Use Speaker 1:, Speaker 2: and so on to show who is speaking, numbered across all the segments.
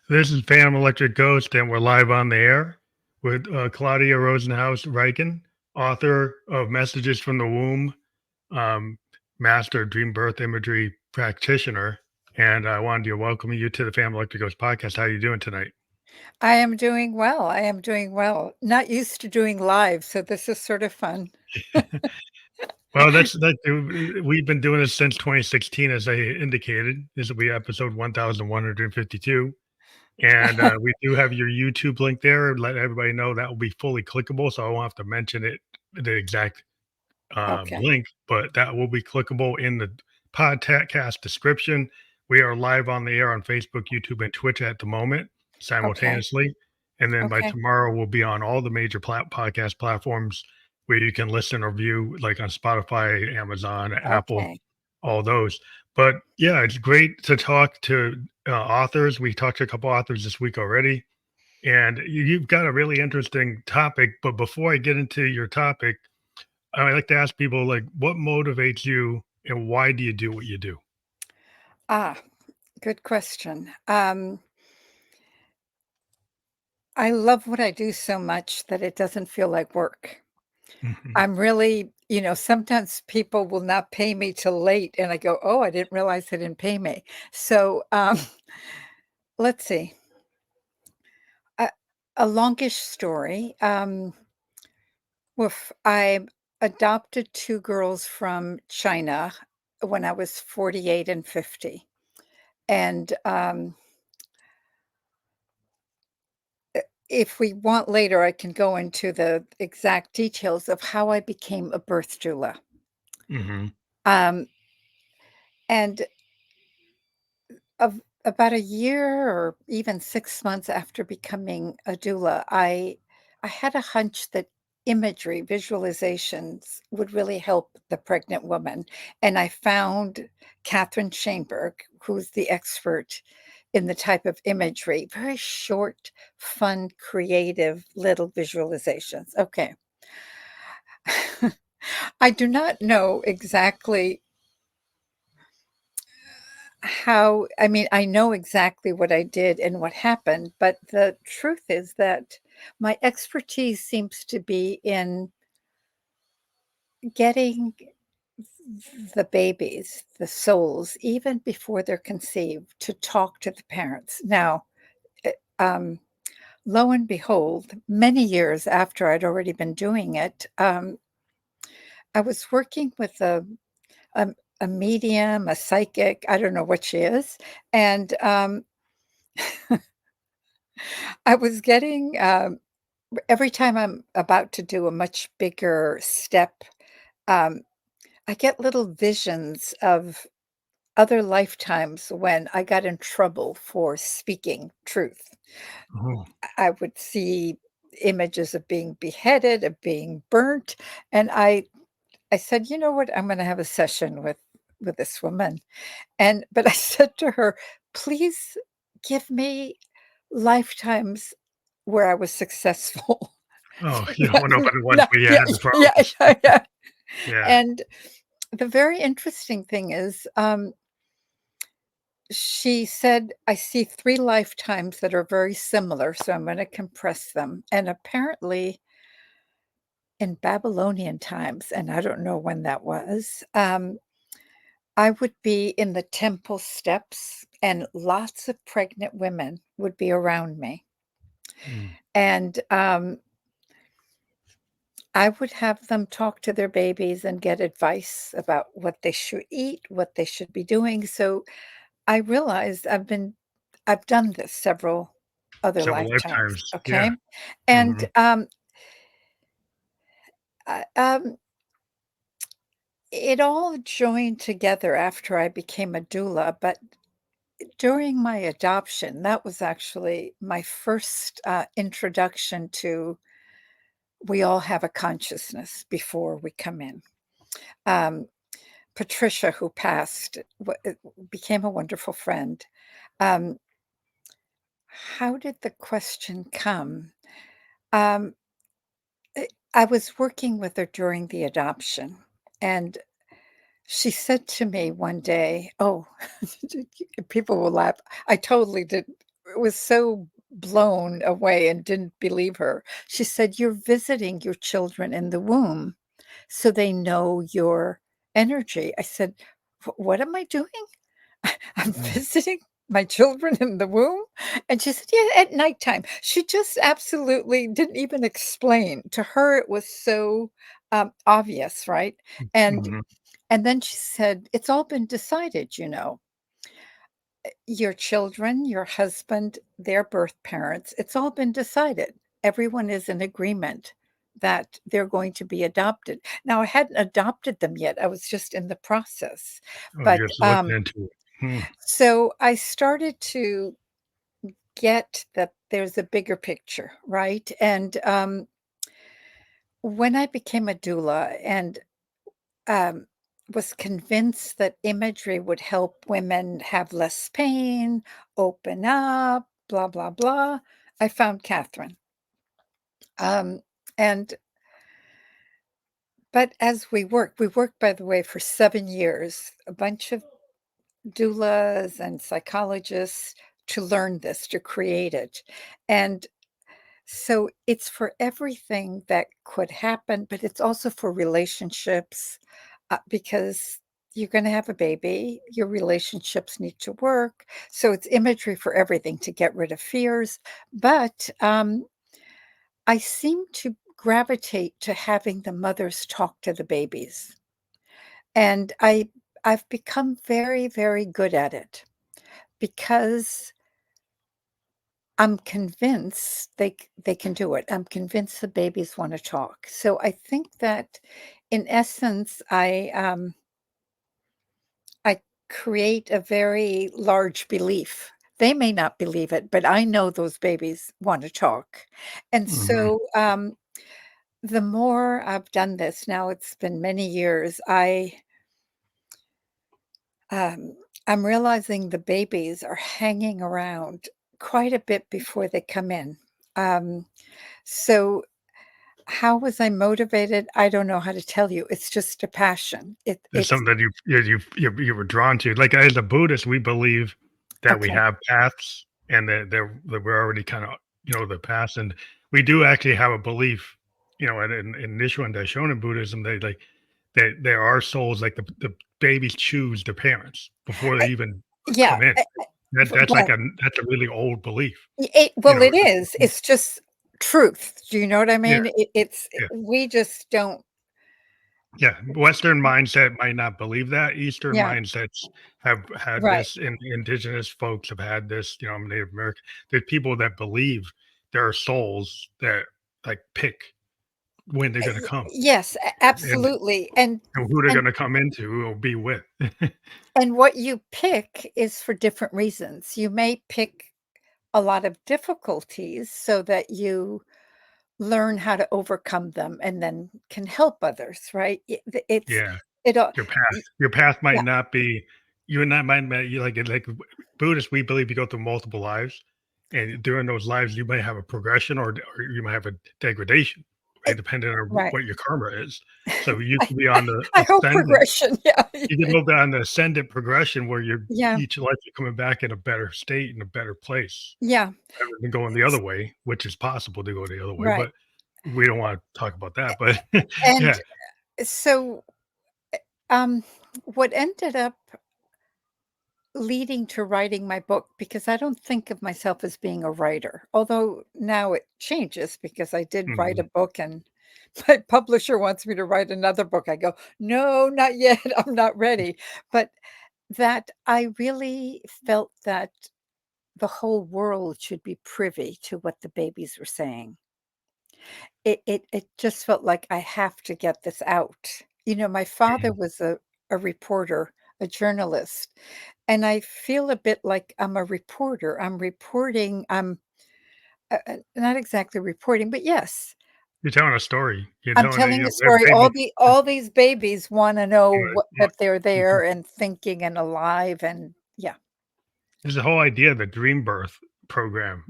Speaker 1: This is Phantom Electric Ghost, and we're live on the air with Claudia Rosenhouse Raiken, author of Messages from the Womb, um, master DreamBirth Imagery practitioner. And I wanted to welcome you to the Phantom Electric Ghost podcast. How are you doing tonight?
Speaker 2: I am doing well. I am doing well. Not used to doing live, so this is sort of fun.
Speaker 1: Well, we've been doing this since 2016, as I indicated. This will be episode 1152. And we do have your YouTube link there. Let everybody know that will be fully clickable, so I won't have to mention it, the exact
Speaker 2: Okay.
Speaker 1: link, but that will be clickable in the podcast description. We are live on the air on Facebook, YouTube, and Twitch at the moment
Speaker 2: Okay.
Speaker 1: simultaneously. And then by
Speaker 2: Okay.
Speaker 1: tomorrow, we'll be on all the major podcast platforms where you can listen or view, like on Spotify, Amazon, Apple,
Speaker 2: Okay.
Speaker 1: all those. But yeah, it's great to talk to authors. We talked to a couple authors this week already, and you've got a really interesting topic. But before I get into your topic, I like to ask people, like, what motivates you and why do you do what you do?
Speaker 2: Ah, good question. I love what I do so much that it doesn't feel like work.
Speaker 1: Mhm.
Speaker 2: I'm really, sometimes people will not pay me till late, and I go, "Oh, I didn't realize they didn't pay me." So, let's see. A, a longish story. Woof. I adopted 2 girls from China when I was 48 and 50, and, if we want later, I can go into the exact details of how I became a birth doula.
Speaker 1: Mhm.
Speaker 2: Um, and of about a year or even 6 months after becoming a doula, I had a hunch that imagery, visualizations would really help the pregnant woman, and I found Catherine Shainberg, who's the expert in the type of imagery, very short, fun, creative little visualizations. Okay. I do not know exactly how I mean, I know exactly what I did and what happened, but the truth is that my expertise seems to be in getting the babies, the souls, even before they're conceived, to talk to the parents. Now, eh, um, lo and behold, many years after I'd already been doing it, I was working with a, a medium, a psychic, I don't know what she is, and I was getting, every time I'm about to do a much bigger step, um, I get little visions of other lifetimes when I got in trouble for speaking truth.
Speaker 1: Oh,
Speaker 2: I would see images of being beheaded, of being burnt, and I said, "You know what? I'm gonna have a session with this woman." But I said to her, "Please give me lifetimes where I was successful."
Speaker 1: oh, you don't want to know the ones
Speaker 2: No,
Speaker 1: where you
Speaker 2: yeah,
Speaker 1: had the
Speaker 2: yeah,
Speaker 1: problems.
Speaker 2: yeah, yeah.
Speaker 1: Yeah.
Speaker 2: And the very interesting thing is, she said, "I see 3 lifetimes that are very similar, so I'm gonna compress them." And apparently in Babylonian times, and I don't know when that was, I would be in the temple steps and lots of pregnant women would be around me.
Speaker 1: Mm.
Speaker 2: And, I would have them talk to their babies and get advice about what they should eat, what they should be doing. So I realized I've done this several other
Speaker 1: Several
Speaker 2: lifetimes,
Speaker 1: lifetimes.
Speaker 2: okay?
Speaker 1: Yeah.
Speaker 2: And,
Speaker 1: Mhm.
Speaker 2: I it all joined together after I became a doula, but during my adoption, that was actually my first, introduction to we all have a consciousness before we come in. Um, Patricia, who passed, became a wonderful friend. Um, how did the question come? Um, I was working with her during the adoption, and she said to me one day, "Oh," people will laugh. I totally did was so blown away and didn't believe her. She said, "You're visiting your children in the womb, so they know your energy." I said, What am I doing? I'm
Speaker 1: Mm,
Speaker 2: visiting my children in the womb?" And she said, "Yeah, at nighttime." She just absolutely didn't even explain. To her, it was so, obvious, right? And
Speaker 1: mhm.
Speaker 2: and then she said, "It's all been decided, you know. Your children, your husband, their birth parents, it's all been decided. Everyone is in agreement that they're going to be adopted." Now, I hadn't adopted them yet. I was just in the process.
Speaker 1: Oh,
Speaker 2: But,
Speaker 1: you're just looking into it. Hmm.
Speaker 2: so I started to get that there's a bigger picture, right? And, when I became a doula and, um, was convinced that imagery would help women have less pain, open up, blah, blah, blah, I found Catherine. Um, and but as we worked, by the way, for 7 years, a bunch of doulas and psychologists to learn this, to create it. And so it's for everything that could happen, but it's also for relationships, because you're going to have a baby, your relationships need to work. So it's imagery for everything to get rid of fears. But I seem to gravitate to having the mothers talk to the babies. And I've become very, very good at it because I'm convinced they can do it. I'm convinced the babies wanna talk. So I think that in essence, I create a very large belief. They may not believe it, but I know those babies wanna talk. And
Speaker 1: Mhm.
Speaker 2: so, the more I've done this, now it's been many years, um, I'm realizing the babies are hanging around quite a bit before they come in. Um, so how was I motivated? I don't know how to tell you. It's just a passion.
Speaker 1: It's
Speaker 2: It's
Speaker 1: something that you were drawn to. Like, as a Buddhist, we believe that we
Speaker 2: okay.
Speaker 1: have paths and that we're already kinda, the paths, and we do actually have a belief, in Nichiren and Daishonin Buddhism, that there are souls, like, the babies choose their parents before they
Speaker 2: I,
Speaker 1: even
Speaker 2: yeah,
Speaker 1: come in.
Speaker 2: but
Speaker 1: That's a really old belief, you
Speaker 2: well,
Speaker 1: know?
Speaker 2: it is. It's just truth. Do you know what I
Speaker 1: Yeah,
Speaker 2: mean?
Speaker 1: yeah.
Speaker 2: We just don't.
Speaker 1: Yeah, Western mindset might not believe that. Eastern
Speaker 2: Yeah,
Speaker 1: mindsets have had
Speaker 2: right.
Speaker 1: this, and indigenous folks have had this. Native American. There's people that believe there are souls that like pick when they're going to come,
Speaker 2: Yes,
Speaker 1: and,
Speaker 2: absolutely.
Speaker 1: and who they're
Speaker 2: And
Speaker 1: going to come into or be with.
Speaker 2: and what you pick is for different reasons. You may pick a lot of difficulties so that you learn how to overcome them and then can help others, right? It's
Speaker 1: Yeah,
Speaker 2: it all y
Speaker 1: your path might
Speaker 2: yeah,
Speaker 1: not be. You and that might you like Buddhists. We believe you go through multiple lives, and during those lives, you may have a progression, or you might have a degradation, right?
Speaker 2: it
Speaker 1: Depending on
Speaker 2: right.
Speaker 1: what your karma is. So you
Speaker 2: I
Speaker 1: can be on the
Speaker 2: I hope
Speaker 1: ascendant.
Speaker 2: progression, yeah,
Speaker 1: You can move down the ascendant progression where you're
Speaker 2: yeah,
Speaker 1: each life you're coming back in a better state, in a better place,
Speaker 2: yeah,
Speaker 1: rather than going the other way, which is possible to go the other way,
Speaker 2: right,
Speaker 1: but we don't wanna talk about that, but
Speaker 2: and
Speaker 1: yeah.
Speaker 2: so, um, what ended up leading to writing my book, because I don't think of myself as being a writer, although now it changes because I did write a
Speaker 1: Mhm.
Speaker 2: book and my publisher wants me to write another book. I go, "No, not yet. I'm not ready." But that I really felt that the whole world should be privy to what the babies were saying. It just felt like I have to get this out. You know, my father
Speaker 1: Mhm.
Speaker 2: was a reporter, a journalist, and I feel a bit like I'm a reporter. I'm reporting, I'm, not exactly reporting, but yes,
Speaker 1: You're telling a story. You're
Speaker 2: I'm
Speaker 1: telling,
Speaker 2: telling a
Speaker 1: their
Speaker 2: story.
Speaker 1: baby.
Speaker 2: All these babies wanna know
Speaker 1: Right,
Speaker 2: what that they're
Speaker 1: mhm.
Speaker 2: there and thinking and alive and yeah.
Speaker 1: There's the whole idea of the DreamBirth program,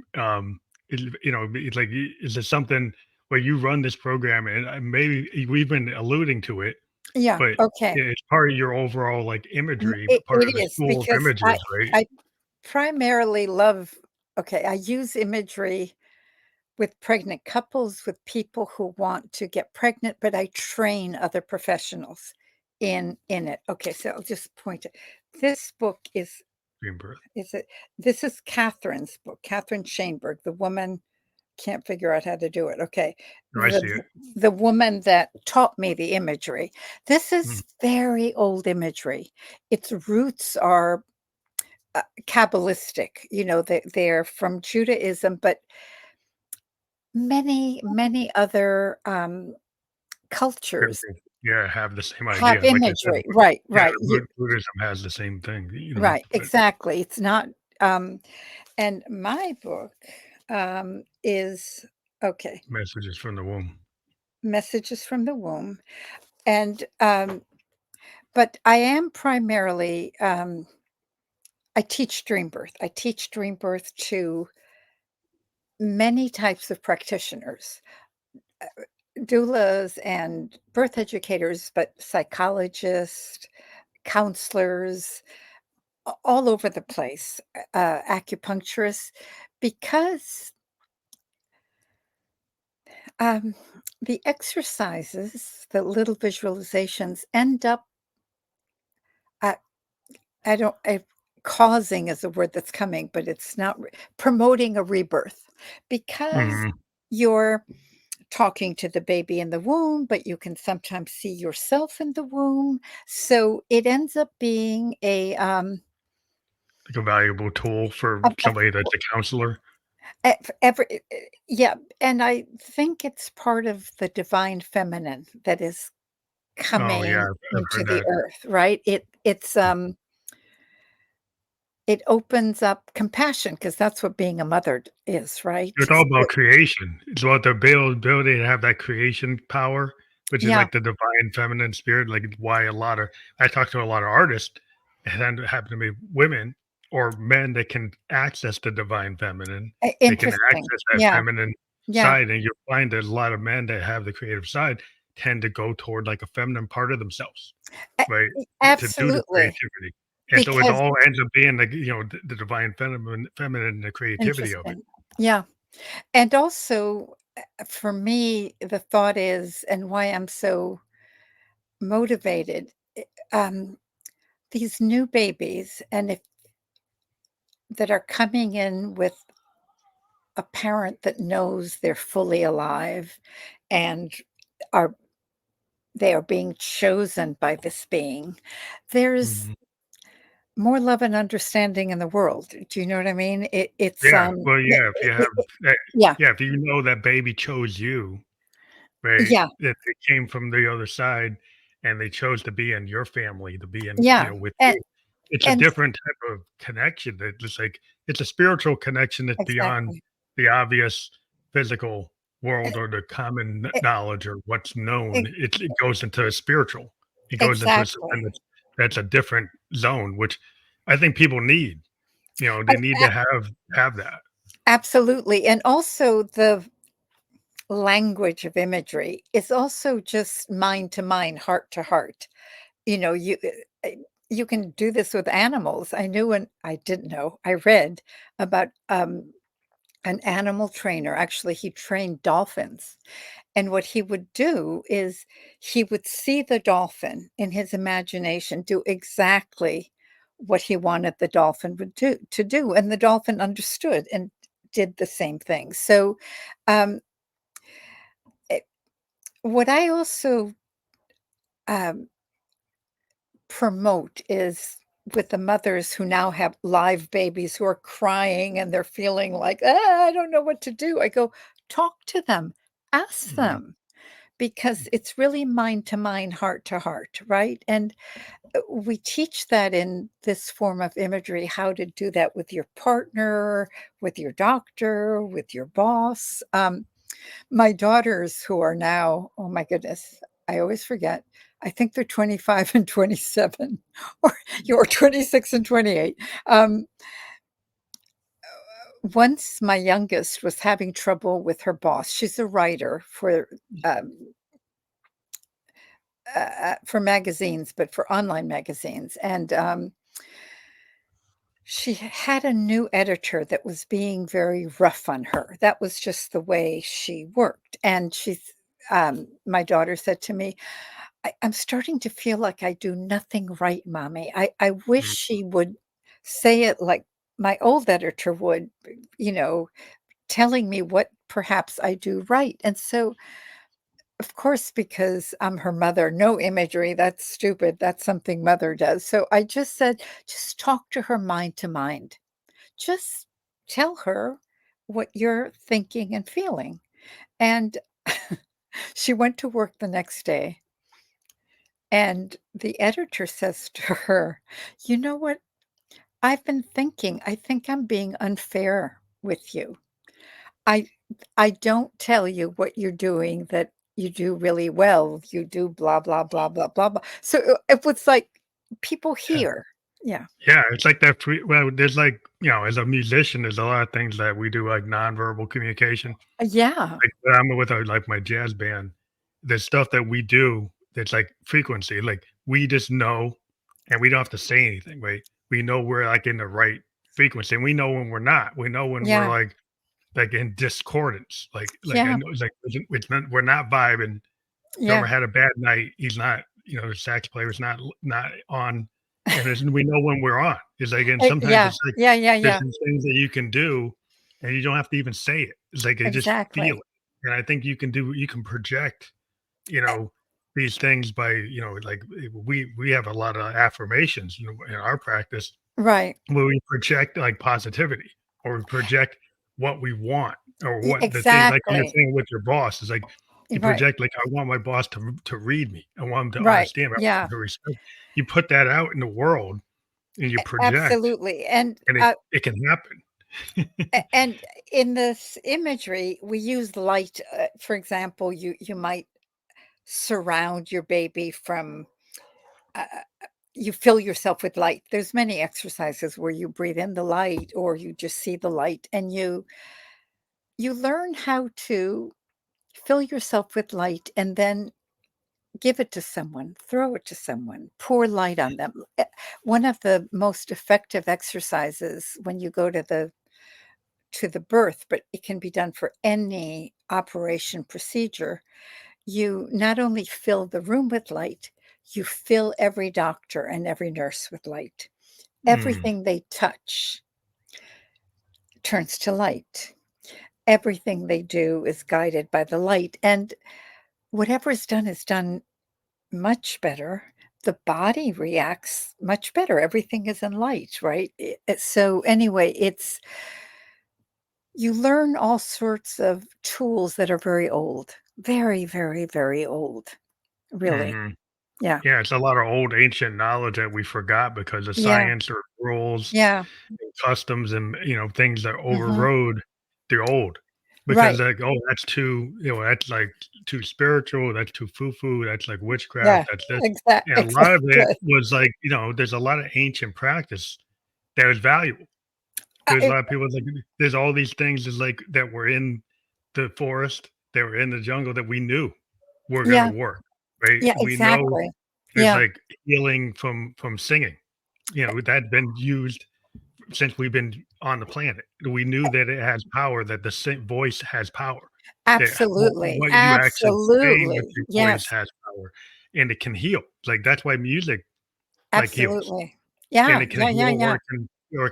Speaker 1: it's like, is it something where you run this program, and, maybe we've been alluding to it,
Speaker 2: Yeah,
Speaker 1: but
Speaker 2: okay.
Speaker 1: it's part of your overall, like, imagery, part
Speaker 2: It
Speaker 1: of the
Speaker 2: is
Speaker 1: school of
Speaker 2: because
Speaker 1: images, right?
Speaker 2: I primarily love okay, I use imagery with pregnant couples, with people who want to get pregnant, but I train other professionals in it. Okay, so I'll just point it. This book
Speaker 1: DreamBirth.
Speaker 2: is it this is Catherine's book, Catherine Shainberg, the woman can't figure out how to do it. Okay.
Speaker 1: No, I see it.
Speaker 2: The woman that taught me the imagery. This
Speaker 1: Mhm.
Speaker 2: is very old imagery. Its roots are Kabbalistic. They're from Judaism, but many other cultures
Speaker 1: Everything. Yeah, have the same
Speaker 2: have
Speaker 1: idea. Like I said,
Speaker 2: imagery. Right,
Speaker 1: yeah,
Speaker 2: right.
Speaker 1: Buddhism has the same thing,
Speaker 2: Right,
Speaker 1: but
Speaker 2: exactly. It's not, and my book is okay,
Speaker 1: messages from the womb.
Speaker 2: Messages from the Womb. And but I am primarily, I teach DreamBirth. I teach DreamBirth to many types of practitioners, doulas and birth educators, but psychologists, counselors, all over the place, acupuncturists, because um, the exercises, the little visualizations end up, uh, I don't, causing is a word that's coming, but it's not promoting a rebirth because
Speaker 1: Mhm.
Speaker 2: you're talking to the baby in the womb, but you can sometimes see yourself in the womb. So it ends up being
Speaker 1: Like a valuable tool for
Speaker 2: a
Speaker 1: somebody that's a counselor.
Speaker 2: yeah, and I think it's part of the divine feminine that is
Speaker 1: Oh, yeah,
Speaker 2: coming
Speaker 1: I've
Speaker 2: into
Speaker 1: heard
Speaker 2: the
Speaker 1: that.
Speaker 2: earth, right? It opens up compassion because that's what being a mother is, right?
Speaker 1: It's all about creation. It's about the ability to have that creation power, which is
Speaker 2: Yeah,
Speaker 1: like the divine feminine spirit. Like why a lot of I talk to a lot of artists, and happen to be women or men that can access the divine feminine. They can
Speaker 2: interesting.
Speaker 1: access that
Speaker 2: Yeah,
Speaker 1: feminine
Speaker 2: yeah,
Speaker 1: side, and you'll find that a lot of men that have the creative side tend to go toward like a feminine part of themselves,
Speaker 2: a
Speaker 1: right? To do the
Speaker 2: absolutely,
Speaker 1: creativity. And so it
Speaker 2: because
Speaker 1: all ends up being like, the divine feminine, the creativity of it.
Speaker 2: interesting. Yeah, and also, for me, the thought is and why I'm so motivated, these new babies, and if that are coming in with a parent that knows they're fully alive and are they are being chosen by this being, there's
Speaker 1: Mhm.
Speaker 2: more love and understanding in the world. Do you know what I mean? It's,
Speaker 1: Yeah, well, yeah, if you have that
Speaker 2: yeah,
Speaker 1: yeah, if you know that baby chose you, right?
Speaker 2: yeah,
Speaker 1: That they came from the other side and they chose to be in your family, to be in,
Speaker 2: yeah,
Speaker 1: with
Speaker 2: and
Speaker 1: you. It's a
Speaker 2: and
Speaker 1: different type of connection that just like it's a spiritual connection that's beyond
Speaker 2: exactly.
Speaker 1: the obvious physical
Speaker 2: E
Speaker 1: world or the common
Speaker 2: e
Speaker 1: knowledge or what's
Speaker 2: e
Speaker 1: known. It goes into a spiritual. It goes into something
Speaker 2: exactly.
Speaker 1: that's a different zone, which I think people need.
Speaker 2: A
Speaker 1: They need
Speaker 2: a
Speaker 1: to have that.
Speaker 2: absolutely, and also the language of imagery is also just mind to mind, heart to heart. You know, you can do this with animals. I knew and I didn't know. I read about, an animal trainer. Actually, he trained dolphins, and what he would do is he would see the dolphin in his imagination do exactly what he wanted the dolphin would do to do, and the dolphin understood and did the same thing. So, um, eh, what I also, um promote is with the mothers who now have live babies who are crying and they're feeling like, "Ah, I don't know what to do." I go, "Talk to them, ask
Speaker 1: Mhm.
Speaker 2: them," because it's really mind to mind, heart to heart, right? And, we teach that in this form of imagery, how to do that with your partner, with your doctor, with your boss. My daughters who are now, oh my goodness, I always forget. I think they're 25 and 27 or you're 26 and 28. Um, Once my youngest was having trouble with her boss. She's a writer um, for magazines, but for online magazines. And She had a new editor that was being very rough on her. That was just the way she worked, and my daughter said to me, I'm starting to feel like I do nothing right, mommy. I wish
Speaker 1: Mm,
Speaker 2: she would say it like my old editor would, you know, telling me what perhaps I do right." And so, of course, because I'm her mother, no imagery, that's stupid. That's something mother does. So I just said, just talk to her mind to mind. Just tell her what you're thinking and feeling. And she went to work the next day, and the editor says to her, "You know what? I've been thinking, I think I'm being unfair with you. I I don't tell you what you're doing that you do really well. You do blah, blah, blah, blah, blah, blah." So it was like people
Speaker 1: yeah.
Speaker 2: hear. Yeah.
Speaker 1: Yeah, it's like that free well, there's like, as a musician, there's a lot of things that we do like nonverbal communication.
Speaker 2: Yeah.
Speaker 1: Like when I'm with like my jazz band, there's stuff that we do that's like frequency. Like we just know and we don't have to say anything, right? We know we're like in the right frequency and we know when we're not. We know when we're
Speaker 2: Yeah.
Speaker 1: like in discordance. Like I
Speaker 2: Yeah.
Speaker 1: know it's like it's not, we're not vibing. Drummer
Speaker 2: Yeah.
Speaker 1: had a bad night. He's not, the sax player's not on, and we know when we're on. It's like, and sometimes
Speaker 2: Yeah.
Speaker 1: it's like
Speaker 2: Yeah. Yeah.
Speaker 1: there's
Speaker 2: Yeah.
Speaker 1: some things that you can do, and you don't have to even say it. It's like you just feel
Speaker 2: Exactly.
Speaker 1: it, and I think you can project, you
Speaker 2: Eh,
Speaker 1: know, these things by, like we have a lot of affirmations, in our practice
Speaker 2: Right.
Speaker 1: where we project like positivity or we project what we want or what the thing like you're
Speaker 2: Exactly.
Speaker 1: saying with your boss is like you
Speaker 2: Right.
Speaker 1: project like I want my boss to read me. I want him to
Speaker 2: Right.
Speaker 1: understand me. I want
Speaker 2: Yeah.
Speaker 1: him to respect. You put that out in the world and you project
Speaker 2: Absolutely. And
Speaker 1: and it can happen.
Speaker 2: and in this imagery, we use light. For example, you might surround your baby from. You fill yourself with light. There's many exercises where you breathe in the light, or you just see the light, and you learn how to fill yourself with light, and then give it to someone, throw it to someone, pour light on them. One of the most effective exercises when you go to the birth, but it can be done for any operation procedure. You not only fill the room with light, you fill every doctor and every nurse with light.
Speaker 1: Mm,
Speaker 2: Everything they touch turns to light. Everything they do is guided by the light. And whatever is done much better. The body reacts much better. Everything is in light, right? So, anyway, you learn all sorts of tools that are very old, very, very, very old, really.
Speaker 1: mhm.
Speaker 2: Yeah.
Speaker 1: Yeah, it's a lot of old ancient knowledge that we forgot because of
Speaker 2: Yeah.
Speaker 1: science or rules
Speaker 2: Yeah.
Speaker 1: and customs and, things that
Speaker 2: Mhm.
Speaker 1: overrode the old. Because
Speaker 2: Right.
Speaker 1: like, oh, that's too, that's like too spiritual, that's too foo-foo, that's like witchcraft,
Speaker 2: Yeah.
Speaker 1: that's this. And a lot of it
Speaker 2: Exactly.
Speaker 1: was like, there's a lot of ancient practice that was valuable. There's a
Speaker 2: It
Speaker 1: lot of people like there's all these things is like that were in the forest, that were in the jungle that we knew were gonna
Speaker 2: Yeah.
Speaker 1: work, right?
Speaker 2: Yeah,
Speaker 1: We know
Speaker 2: exactly.
Speaker 1: there's
Speaker 2: Yeah.
Speaker 1: like healing from singing. That's been used since we've been on the planet. We knew that it has power, that the voice has power, that
Speaker 2: Absolutely.
Speaker 1: what you actually say with
Speaker 2: Absolutely.
Speaker 1: your voice
Speaker 2: Yes.
Speaker 1: has power, and it can heal. Like that's why music like heals,
Speaker 2: Absolutely.
Speaker 1: and
Speaker 2: Yeah.
Speaker 1: it can
Speaker 2: Yeah, yeah,
Speaker 1: heal, or
Speaker 2: yeah.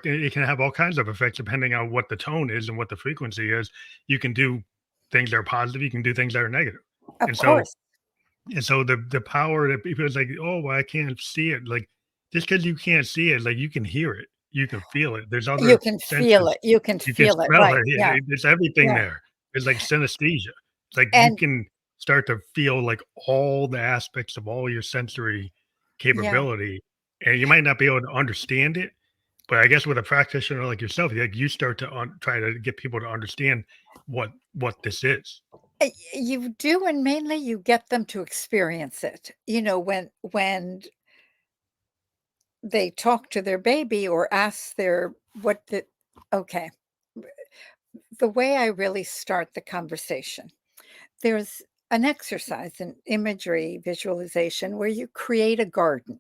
Speaker 1: it can have all kinds of effects depending on what the tone is and what the frequency is. You can do things that are positive. You can do things that are negative,
Speaker 2: Of
Speaker 1: and so
Speaker 2: course.
Speaker 1: the power that people is like, "Oh, well, I can't see it." Like, just because you can't see it, like, you can hear it, you can feel it. There's
Speaker 2: You
Speaker 1: other
Speaker 2: can feel
Speaker 1: senses.
Speaker 2: it, you can
Speaker 1: You can
Speaker 2: feel it,
Speaker 1: smell
Speaker 2: right,
Speaker 1: it.
Speaker 2: yeah,
Speaker 1: It's everything
Speaker 2: yeah,
Speaker 1: there. It's like synesthesia. It's like you
Speaker 2: and
Speaker 1: can start to feel, like, all the aspects of all your sensory
Speaker 2: yeah,
Speaker 1: capability, and you might not be able to understand it, but I guess with a practitioner like yourself, like, you start to try to get people to understand what this is.
Speaker 2: you do, and mainly you get them to experience it, when they talk to their baby or ask their what the okay, the way I really start the conversation, there's an exercise in imagery visualization where you create a garden,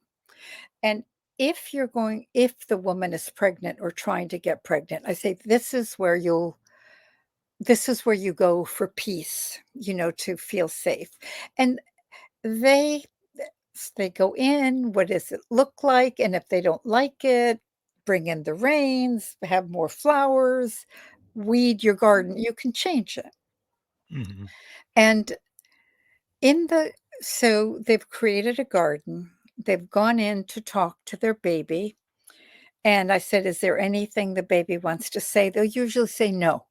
Speaker 2: and if the woman is pregnant or trying to get pregnant, I say, this is where you go for peace, to feel safe. And they they go in, what does it look like? And if they don't like it, bring in the rains, have more flowers, weed your garden. You can change it.
Speaker 1: Mhm.
Speaker 2: And in the so they've created a garden. They've gone in to talk to their baby. And I said, "Is there anything the baby wants to say?" They'll usually say no.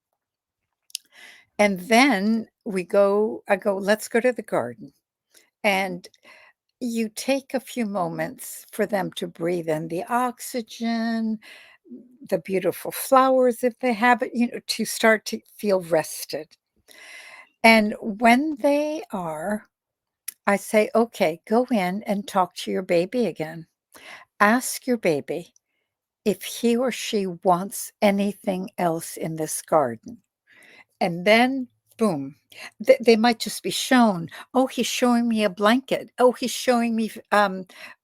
Speaker 2: And then I go, "Let's go to the garden." And you take a few moments for them to breathe in the oxygen, the beautiful flowers if they have it, to start to feel rested. And when they are, I say, "Okay, go in and talk to your baby again. Ask your baby if he or she wants anything else in this garden." And then, boom, they might just be shown, "Oh, he's showing me a blanket. Oh, he's showing me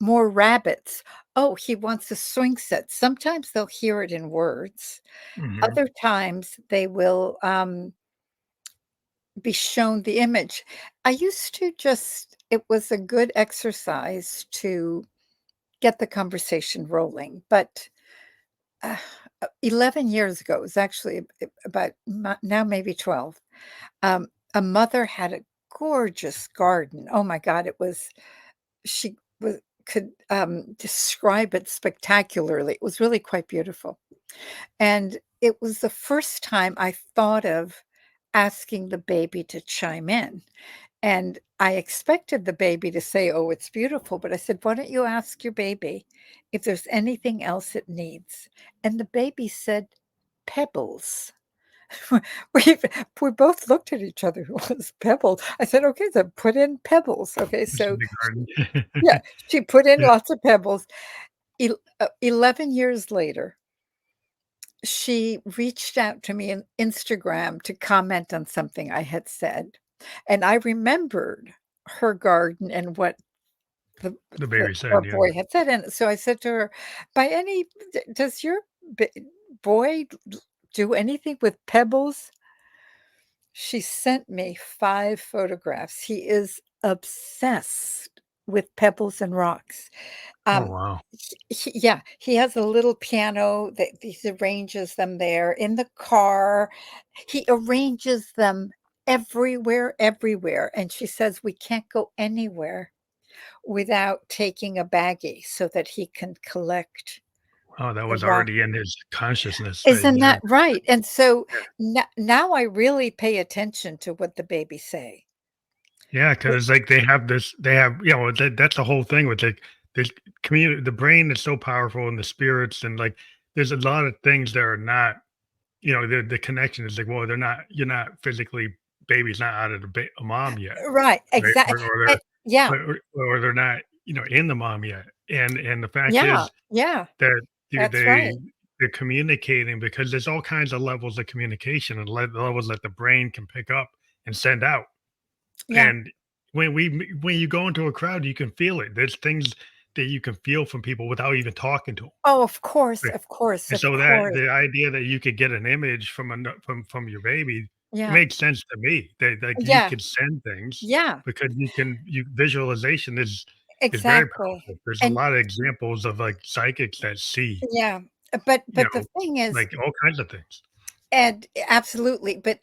Speaker 2: more rabbits. Oh, he wants a swing set." Sometimes they'll hear it in words.
Speaker 1: Mhm.
Speaker 2: Other times they will be shown the image. I used to it was a good exercise to get the conversation rolling. But uh, 11 years ago, it was actually about now maybe 12. Um, a mother had a gorgeous garden. Oh my God, she could describe it spectacularly. It was really quite beautiful. And it was the first time I thought of asking the baby to chime in. And I expected the baby to say, "Oh, it's beautiful." But I said, "Why don't you ask your baby if there's anything else it needs?" And the baby said, "Pebbles." We we both looked at each other. "It was pebbles." I said, "Okay, then put in pebbles." Okay,
Speaker 1: It's
Speaker 2: so
Speaker 1: in the garden.
Speaker 2: yeah, she put in
Speaker 1: Yeah.
Speaker 2: lots of pebbles. 11 years later, she reached out to me on Instagram to comment on something I had said, and I remembered her garden and what
Speaker 1: The
Speaker 2: the
Speaker 1: baby
Speaker 2: our
Speaker 1: said, yeah.
Speaker 2: boy had said, and so I said to her, "By any d does your b boy do anything with pebbles?" She sent me 5 photographs. He is obsessed with pebbles and rocks.
Speaker 1: Oh,
Speaker 2: Um,
Speaker 1: wow.
Speaker 2: yeah, he has a little piano that he arranges them there. In the car, he arranges them everywhere, everywhere, and she says, "We can't go anywhere without taking a baggie so that he can collect
Speaker 1: Oh, that
Speaker 2: the
Speaker 1: was
Speaker 2: rock."
Speaker 1: already in his consciousness that
Speaker 2: Isn't
Speaker 1: he had
Speaker 2: that right? And so
Speaker 1: yeah.
Speaker 2: now I really pay attention to what the babies say.
Speaker 1: Yeah, because like, they have that's the whole thing with, like, this community the brain is so powerful and the spirits and, like, there's a lot of things that are not the connection is like, well, they're not you're not physically baby's not out of the a mom yet,
Speaker 2: Right,
Speaker 1: right?
Speaker 2: exactly. Yeah,
Speaker 1: Or they're not, in the mom yet, and the fact
Speaker 2: yeah,
Speaker 1: is
Speaker 2: yeah,
Speaker 1: that they
Speaker 2: that's
Speaker 1: they
Speaker 2: right.
Speaker 1: they're communicating because there's all kinds of levels of communication and levels that the brain can pick up and send out.
Speaker 2: Yeah.
Speaker 1: And when you go into a crowd, you can feel it. There's things that you can feel from people without even talking to them.
Speaker 2: Oh, of course,
Speaker 1: Right.
Speaker 2: of course,
Speaker 1: And
Speaker 2: of
Speaker 1: so that
Speaker 2: course.
Speaker 1: the idea that you could get an image from your baby, it
Speaker 2: Yeah,
Speaker 1: makes sense to me. That like you
Speaker 2: yeah,
Speaker 1: can send things
Speaker 2: yeah,
Speaker 1: because you visualization is very
Speaker 2: exactly.
Speaker 1: powerful. There's a
Speaker 2: And
Speaker 1: lot of examples of like psychics that see,
Speaker 2: yeah, but the
Speaker 1: know,
Speaker 2: thing is,
Speaker 1: like all kinds of things.
Speaker 2: and absolutely, but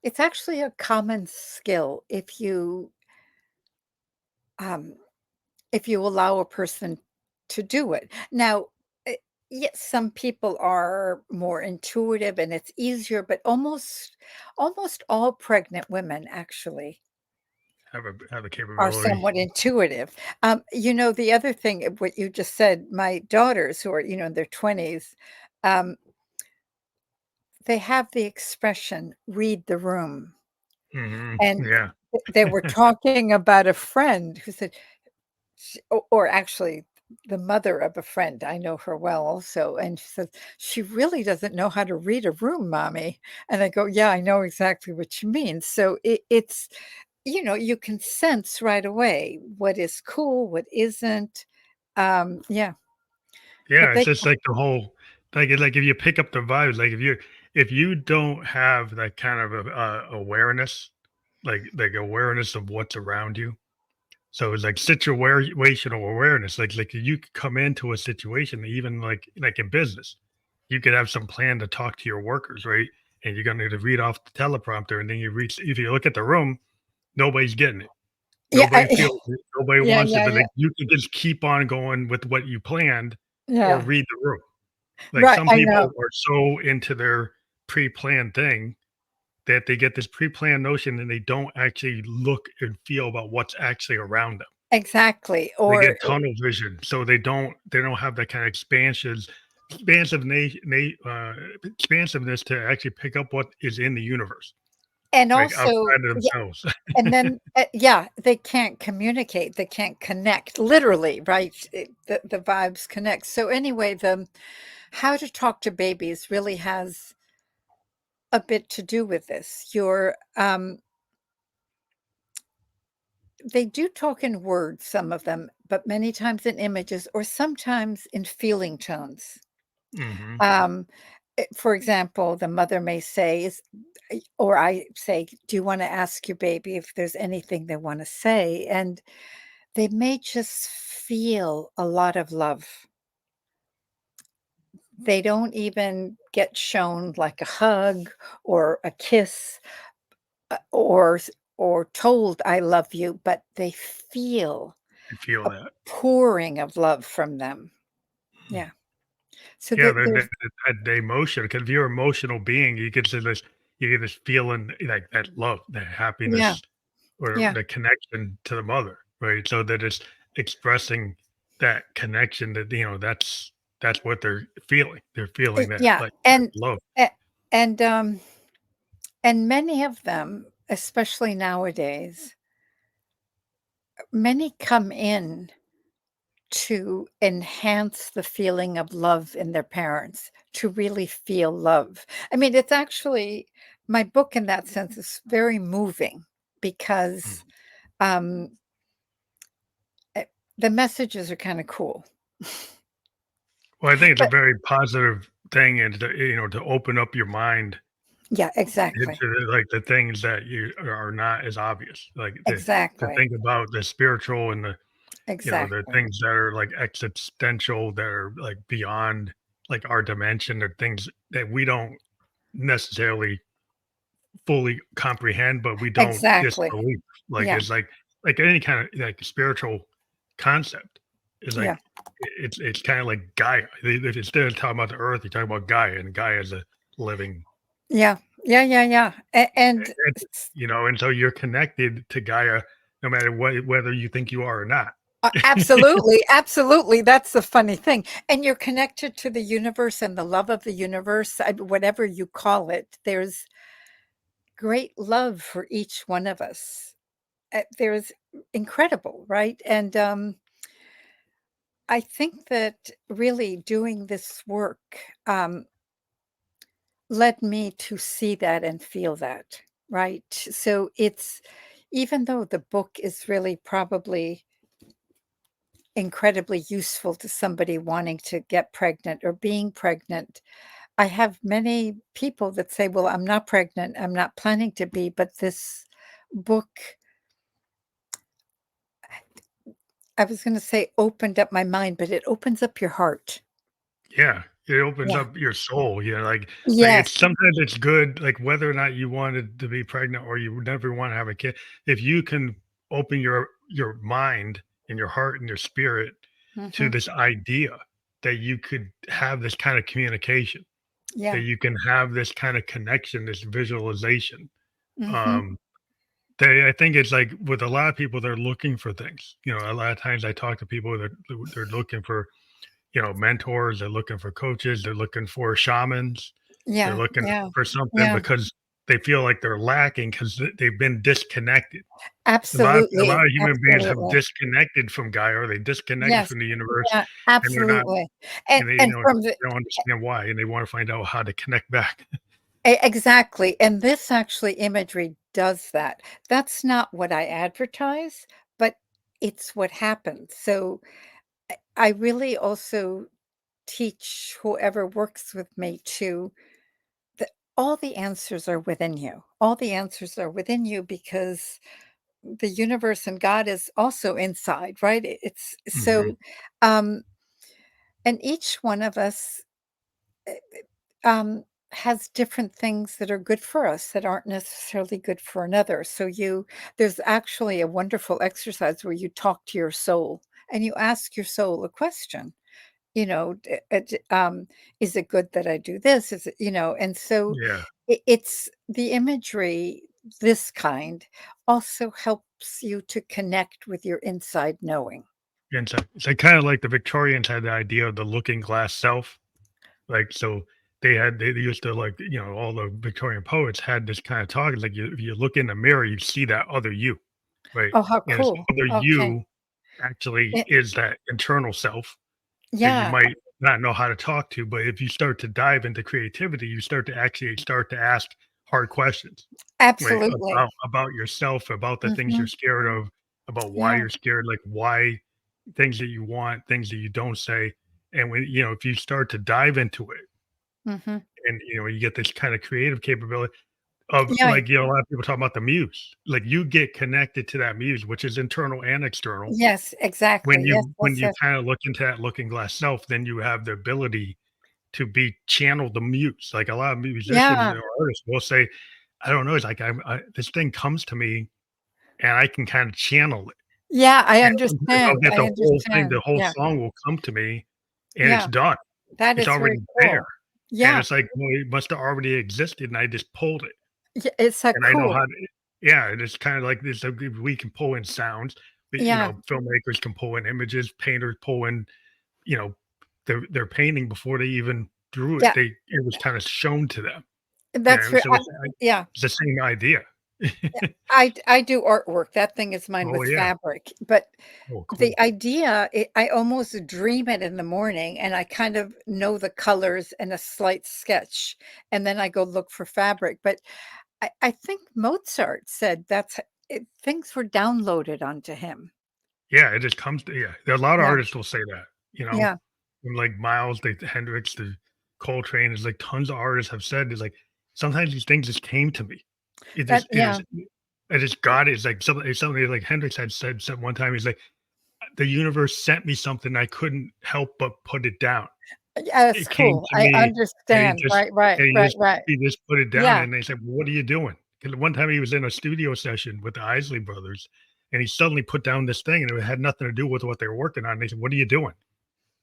Speaker 2: it's actually a common skill um if you allow a person to do it. Now, eh, yes, some people are more intuitive and it's easier, but almost all pregnant women actually
Speaker 1: Have a
Speaker 2: are
Speaker 1: capability.
Speaker 2: somewhat intuitive. The other thing, what you just said, my daughters who are, in their 20s, um, they have the expression read the room. And
Speaker 1: Yeah.
Speaker 2: they were talking about a friend who said, or actually the mother of a friend, I know her well also, and she says, "She really doesn't know how to read a room, mommy." And I go, "Yeah, I know exactly what you mean." So you can sense right away what is cool, what isn't. Yeah, but
Speaker 1: Yeah, it's
Speaker 2: they
Speaker 1: just like the whole like if you pick up the vibes, like if you don't have that kind of awareness, like awareness of what's around you. So it's like situational awareness. Like you could come into a situation, even like in business, you could have some plan to talk to your workers, right? And you're gonna to read off the teleprompter, and then you reach. If you look at the room, nobody's getting it.
Speaker 2: yeah,
Speaker 1: Nobody feels it. Nobody
Speaker 2: yeah,
Speaker 1: wants it.
Speaker 2: yeah,
Speaker 1: But
Speaker 2: yeah,
Speaker 1: like you can just keep on going with what you planned, or
Speaker 2: yeah.
Speaker 1: read the room. Like
Speaker 2: Right,
Speaker 1: some
Speaker 2: I know.
Speaker 1: people are so into their pre-planned thing that they get this pre-planned notion and they don't actually look and feel about what's actually around them.
Speaker 2: Exactly,
Speaker 1: They
Speaker 2: or
Speaker 1: get tunnel vision, so they don't have that kind of expansiveness to actually pick up what is in the universe,
Speaker 2: and
Speaker 1: like
Speaker 2: also
Speaker 1: outside of
Speaker 2: yeah,
Speaker 1: themselves.
Speaker 2: and then, yeah, they can't communicate, they can't connect, literally, right? The vibes connect. So anyway, the How to Talk to Babies really has a bit to do with this. They do talk in words, some of them, but many times in images or sometimes in feeling tones.
Speaker 1: Mhm.
Speaker 2: Um, for example, the mother may say, or I say, "Do you want to ask your baby if there's anything they want to say?" And they may just feel a lot of love. They don't even get shown like a hug or a kiss, or told, "I love you," but they feel
Speaker 1: I feel
Speaker 2: a
Speaker 1: that.
Speaker 2: pouring of love from them. Yeah. So
Speaker 1: Yeah,
Speaker 2: there's
Speaker 1: the emotion, because if you're an emotional being, you get this feeling like that love, that
Speaker 2: yeah,
Speaker 1: happiness, or
Speaker 2: yeah,
Speaker 1: the connection to the mother, right? So that it's expressing that connection that, that's what they're feeling. They're feeling that,
Speaker 2: yeah,
Speaker 1: like, that
Speaker 2: and
Speaker 1: love.
Speaker 2: a and, um, and many of them, especially nowadays, many come in to enhance the feeling of love in their parents, to really feel love. I mean, it's actually my book in that sense is very moving
Speaker 1: Mm.
Speaker 2: because, um, eh, the messages are kinda cool.
Speaker 1: Well, I think it's a
Speaker 2: But
Speaker 1: very positive thing, and to open up your mind
Speaker 2: yeah, exactly,
Speaker 1: into the things that you are not as obvious, like to
Speaker 2: exactly,
Speaker 1: think about the spiritual and the
Speaker 2: exactly.
Speaker 1: things that are like existential, that are like beyond like our dimension, or things that we don't necessarily fully comprehend, but we don't
Speaker 2: Exactly.
Speaker 1: disbelieve. Like
Speaker 2: Yeah,
Speaker 1: it's like any kind of like spiritual concept is like
Speaker 2: yeah,
Speaker 1: it's kind of like Gaia. Instead of talking about the earth, you talk about Gaia, and Gaia is a living,
Speaker 2: yeah, yeah, yeah, yeah, and s
Speaker 1: and so you're connected to Gaia no matter whether you think you are or not.
Speaker 2: absolutely, absolutely, that's the funny thing, and you're connected to the universe and the love of the universe, whatever you call it, there's great love for each one of us. There's incredible, right? And, I think that really doing this work, led me to see that and feel that, right? So it's even though the book is really probably incredibly useful to somebody wanting to get pregnant or being pregnant, I have many people that say, "Well, I'm not pregnant, I'm not planning to be," but this book, I was gonna say opened up my mind, but it opens up your heart.
Speaker 1: Yeah, it opens
Speaker 2: Yeah.
Speaker 1: up your soul, like,
Speaker 2: Yes.
Speaker 1: it's sometimes it's good, like, whether or not you wanted to be pregnant or you never wanna have a kid, if you can open your mind and your heart and your spirit to
Speaker 2: Mhm.
Speaker 1: this idea that you could have this kind of communication, that
Speaker 2: Yeah.
Speaker 1: you can have this kind of connection, this visualization,
Speaker 2: Mhm.
Speaker 1: um, I think it's like with a lot of people, they're looking for things, a lot of times I talk to people that they're looking for, mentors, they're looking for coaches, they're looking for shamans, they're
Speaker 2: Yeah,
Speaker 1: looking
Speaker 2: yeah,
Speaker 1: for something
Speaker 2: yeah.
Speaker 1: because they feel like they're lacking because they've been disconnected. A lot
Speaker 2: Absolutely,
Speaker 1: of human beings have
Speaker 2: absolutely.
Speaker 1: disconnected from Gaia, or they disconnected
Speaker 2: Yes.
Speaker 1: from the universe,
Speaker 2: Yeah,
Speaker 1: and they're not,
Speaker 2: absolutely. And
Speaker 1: and they,
Speaker 2: and from the
Speaker 1: they don't understand why, and they want to find out how to connect back.
Speaker 2: exactly, and this actually imagery does that. That's not what I advertise, but it's what happens. So, I really also teach whoever works with me to that all the answers are within you. All the answers are within you because the universe and God is also inside, right? It's
Speaker 1: Mhm.
Speaker 2: so, um, and each one of us um, has different things that are good for us that aren't necessarily good for another. So there's actually a wonderful exercise where you talk to your soul and you ask your soul a question. You know, is it good that I do this? Is it, and so
Speaker 1: Yeah.
Speaker 2: it's the imagery, this kind also helps you to connect with your inside knowing.
Speaker 1: And so it's like kinda like the Victorians had the idea of the looking glass self. Like, so they used to, like, all the Victorian poets had this kinda talk. It's like if you look in the mirror, you see that other you, right?
Speaker 2: Oh, how
Speaker 1: And this
Speaker 2: cool.
Speaker 1: other
Speaker 2: Okay.
Speaker 1: you actually
Speaker 2: It,
Speaker 1: is that internal self that you
Speaker 2: yeah,
Speaker 1: might not know how to talk to, but if you start to dive into creativity, you start to actually start to ask hard questions, right?
Speaker 2: absolutely.
Speaker 1: About yourself, about the things you're
Speaker 2: Mhm.
Speaker 1: scared of, about why
Speaker 2: Yeah.
Speaker 1: you're scared, like why things that you want, things that you don't say. And when if you start to dive into it
Speaker 2: Mhm.
Speaker 1: and you get this kind of creative capability of,
Speaker 2: Yeah.
Speaker 1: like, a lot of people talk about the muse. Like, you get connected to that muse, which is internal and external.
Speaker 2: Yes, exactly. Yes,
Speaker 1: When
Speaker 2: yes,
Speaker 1: you
Speaker 2: yes.
Speaker 1: kind of look into that looking glass self, then you have the ability to be channeled the muse. Like, a lot of musicians
Speaker 2: Yeah.
Speaker 1: or artists will say, I don't know, it's like this thing comes to me and I can kind of channel it.
Speaker 2: Yeah, I
Speaker 1: And sometimes I'll
Speaker 2: understand.
Speaker 1: get
Speaker 2: I
Speaker 1: the whole thing, the
Speaker 2: understand.
Speaker 1: whole
Speaker 2: Yeah.
Speaker 1: song will come to me and it's
Speaker 2: Yeah.
Speaker 1: done.
Speaker 2: That
Speaker 1: It's
Speaker 2: is very
Speaker 1: already there.
Speaker 2: cool.
Speaker 1: And
Speaker 2: Yeah.
Speaker 1: it's like, well, it must have already existed and I just pulled it.
Speaker 2: Yeah, it's a
Speaker 1: And I know
Speaker 2: cool.
Speaker 1: how to, yeah, and it's kind of like this. We can pull in sounds, but,
Speaker 2: Yeah.
Speaker 1: filmmakers can pull in images, painters pull in, you know, their painting before they even drew it.
Speaker 2: Yeah.
Speaker 1: It was kind of shown to them.
Speaker 2: That's
Speaker 1: So
Speaker 2: yeah.
Speaker 1: it's the same idea.
Speaker 2: I do artwork. That thing is mine
Speaker 1: Oh
Speaker 2: with
Speaker 1: yeah.
Speaker 2: fabric, but
Speaker 1: Oh
Speaker 2: the
Speaker 1: cool.
Speaker 2: idea, I almost dream it in the morning, and I kind of know the colors and a slight sketch, and then I go look for fabric, but I think Mozart said things were downloaded onto him.
Speaker 1: Yeah, it just comes to, yeah. A lot of
Speaker 2: Yeah,
Speaker 1: artists will say that,
Speaker 2: yeah,
Speaker 1: from like Miles to Hendrix to Coltrane. Is like tons of artists have said is like sometimes these things just came to me. It
Speaker 2: yeah,
Speaker 1: just I just got it. It's like somebody like Hendrix had said one time. He's like, the universe sent me something I couldn't help but put it down.
Speaker 2: yeah, that's
Speaker 1: It came
Speaker 2: cool.
Speaker 1: to
Speaker 2: I
Speaker 1: me, and
Speaker 2: understand. Right, right, right, right.
Speaker 1: he just put it down,
Speaker 2: Yeah,
Speaker 1: and they said, "Well, what are you doing?" Because one time he was in a studio session with the Isley Brothers, and he suddenly put down this thing, and it had nothing to do with what they were working on. And they said, "What are you doing?"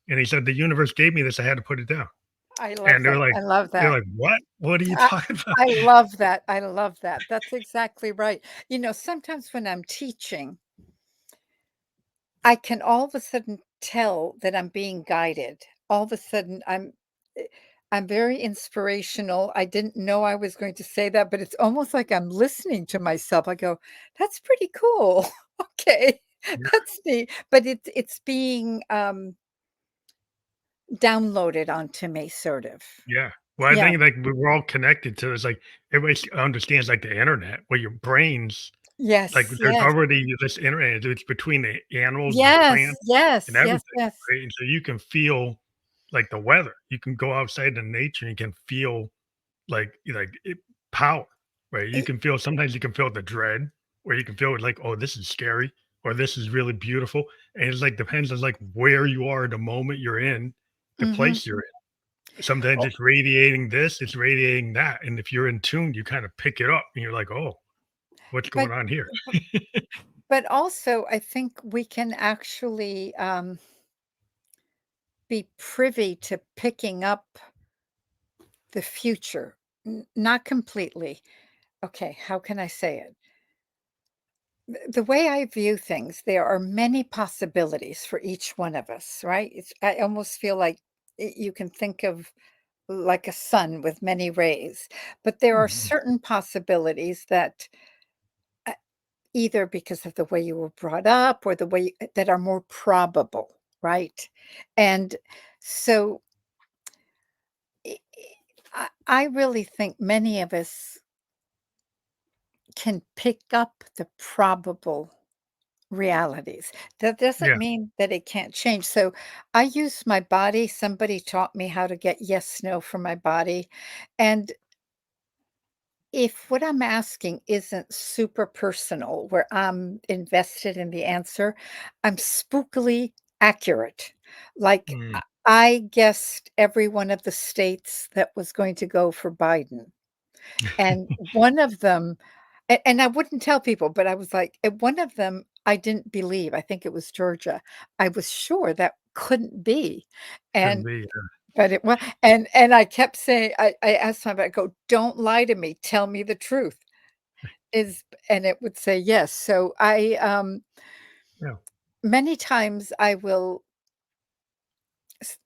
Speaker 1: And he said, "The universe gave me this. I had to put it down."
Speaker 2: I love
Speaker 1: And
Speaker 2: that. I love
Speaker 1: they're
Speaker 2: that.
Speaker 1: like, "What? What are you
Speaker 2: I
Speaker 1: talking about?"
Speaker 2: I love that. I love that. That's exactly right. Sometimes when I'm teaching, I can all of a sudden tell that I'm being guided. All of a sudden, eh, I'm very inspirational. I didn't know I was going to say that, but it's almost like I'm listening to myself. I go, "That's pretty cool." Okay.
Speaker 1: Yeah,
Speaker 2: That's neat. But it's being, downloaded onto me, sort of.
Speaker 1: yeah. Well, I
Speaker 2: Yeah.
Speaker 1: think like we're all connected to this. Like everybody understands like the internet, where your brains, like,
Speaker 2: Yes,
Speaker 1: there's
Speaker 2: yes.
Speaker 1: already this internet, it's between the animals, the
Speaker 2: Yes,
Speaker 1: plants, and
Speaker 2: yes, yes,
Speaker 1: everything,
Speaker 2: yes.
Speaker 1: right? And so you can feel, like, the weather. You can go outside in nature and you can feel, power, right? You
Speaker 2: E
Speaker 1: can feel, sometimes you can feel the dread, or you can feel it like, "Oh, this is scary," or "This is really beautiful," and it's, like, depends on, like, where you are, the moment you're in, the
Speaker 2: Mhm.
Speaker 1: place you're in. Sometimes
Speaker 2: Oh,
Speaker 1: it's radiating this, it's radiating that, and if you're in tune, you kinda pick it up, and you're like, "Oh, what's
Speaker 2: but
Speaker 1: going on here?"
Speaker 2: but also, I think we can actually, be privy to picking up the future. Not completely. Okay, how can I say it? The way I view things, there are many possibilities for each one of us, right? I almost feel like you can think of like a sun with many rays, but there are
Speaker 1: Mhm.
Speaker 2: certain possibilities that uh, either because of the way you were brought up or the way that are more probable, right? And so I really think many of us can pick up the probable realities. That doesn't
Speaker 1: Yeah.
Speaker 2: mean that it can't change. So I use my body. Somebody taught me how to get yes, no from my body. And if what I'm asking isn't super personal, where I'm invested in the answer, I'm spookily accurate. Like
Speaker 1: Mm.
Speaker 2: I guessed every one of the states that was going to go for Biden. And one of them, and I wouldn't tell people, but I was like, one of them I didn't believe. I think it was Georgia. I was sure that couldn't be.
Speaker 1: Couldn't
Speaker 2: And
Speaker 1: be.
Speaker 2: but it was, and I kept saying, I asked my, I go, don't lie to me. Tell me the truth. Is and it would say yes. So I
Speaker 1: Yeah.
Speaker 2: many times I will s-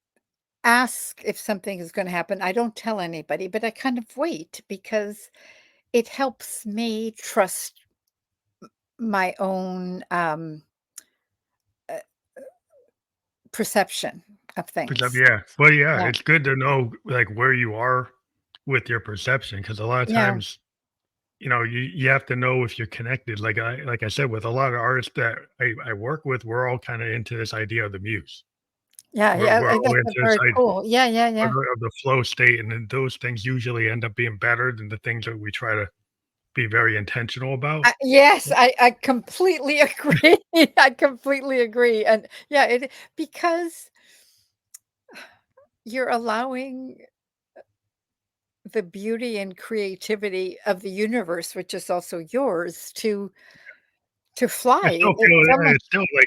Speaker 2: ask if something is going to happen. I don't tell anybody, but I kind of wait because it helps me trust my own uh, perception of things.
Speaker 1: Yeah. Well, yeah,
Speaker 2: Yeah.
Speaker 1: it's good to know like where you are with your perception because a lot of
Speaker 2: Yeah.
Speaker 1: times, you have to know if you're connected. Like I said, with a lot of artists that I work with, we're all kind of into this idea of the muse.
Speaker 2: Yeah.
Speaker 1: We're
Speaker 2: Yeah.
Speaker 1: we're all
Speaker 2: That's
Speaker 1: into
Speaker 2: a
Speaker 1: this
Speaker 2: very
Speaker 1: idea
Speaker 2: cool. Yeah. Yeah.
Speaker 1: of
Speaker 2: Yeah.
Speaker 1: the flow state, and then those things usually end up being better than the things that we try to be very intentional about.
Speaker 2: Yes, I completely agree. I completely agree, and yeah, it because you're allowing the beauty and creativity of the universe, which is also yours, to
Speaker 1: I
Speaker 2: fly.
Speaker 1: still feel
Speaker 2: Someone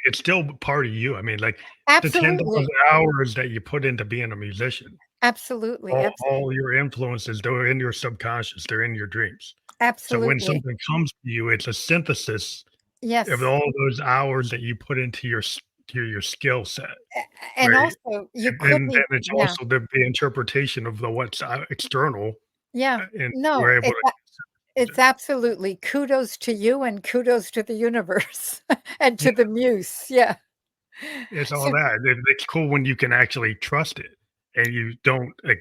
Speaker 1: it's still part of you. I mean, like, the 10,000
Speaker 2: absolutely,
Speaker 1: hours that you put into being a musician,
Speaker 2: absolutely,
Speaker 1: all your influences, they're in your subconscious, they're in your dreams. So when
Speaker 2: absolutely.
Speaker 1: something comes to you, it's a synthesis of
Speaker 2: Yes,
Speaker 1: all those hours that you put into your skill set,
Speaker 2: and
Speaker 1: right?
Speaker 2: also you
Speaker 1: And
Speaker 2: couldn't
Speaker 1: then
Speaker 2: even
Speaker 1: it's
Speaker 2: yeah,
Speaker 1: also the interpretation of the what's
Speaker 2: y
Speaker 1: external,
Speaker 2: yeah.
Speaker 1: and
Speaker 2: No,
Speaker 1: we're able to
Speaker 2: it's absolutely kudos to you and kudos to the universe and to the muse, yeah.
Speaker 1: it's all
Speaker 2: So
Speaker 1: that. It's cool when you can actually trust it and you don't like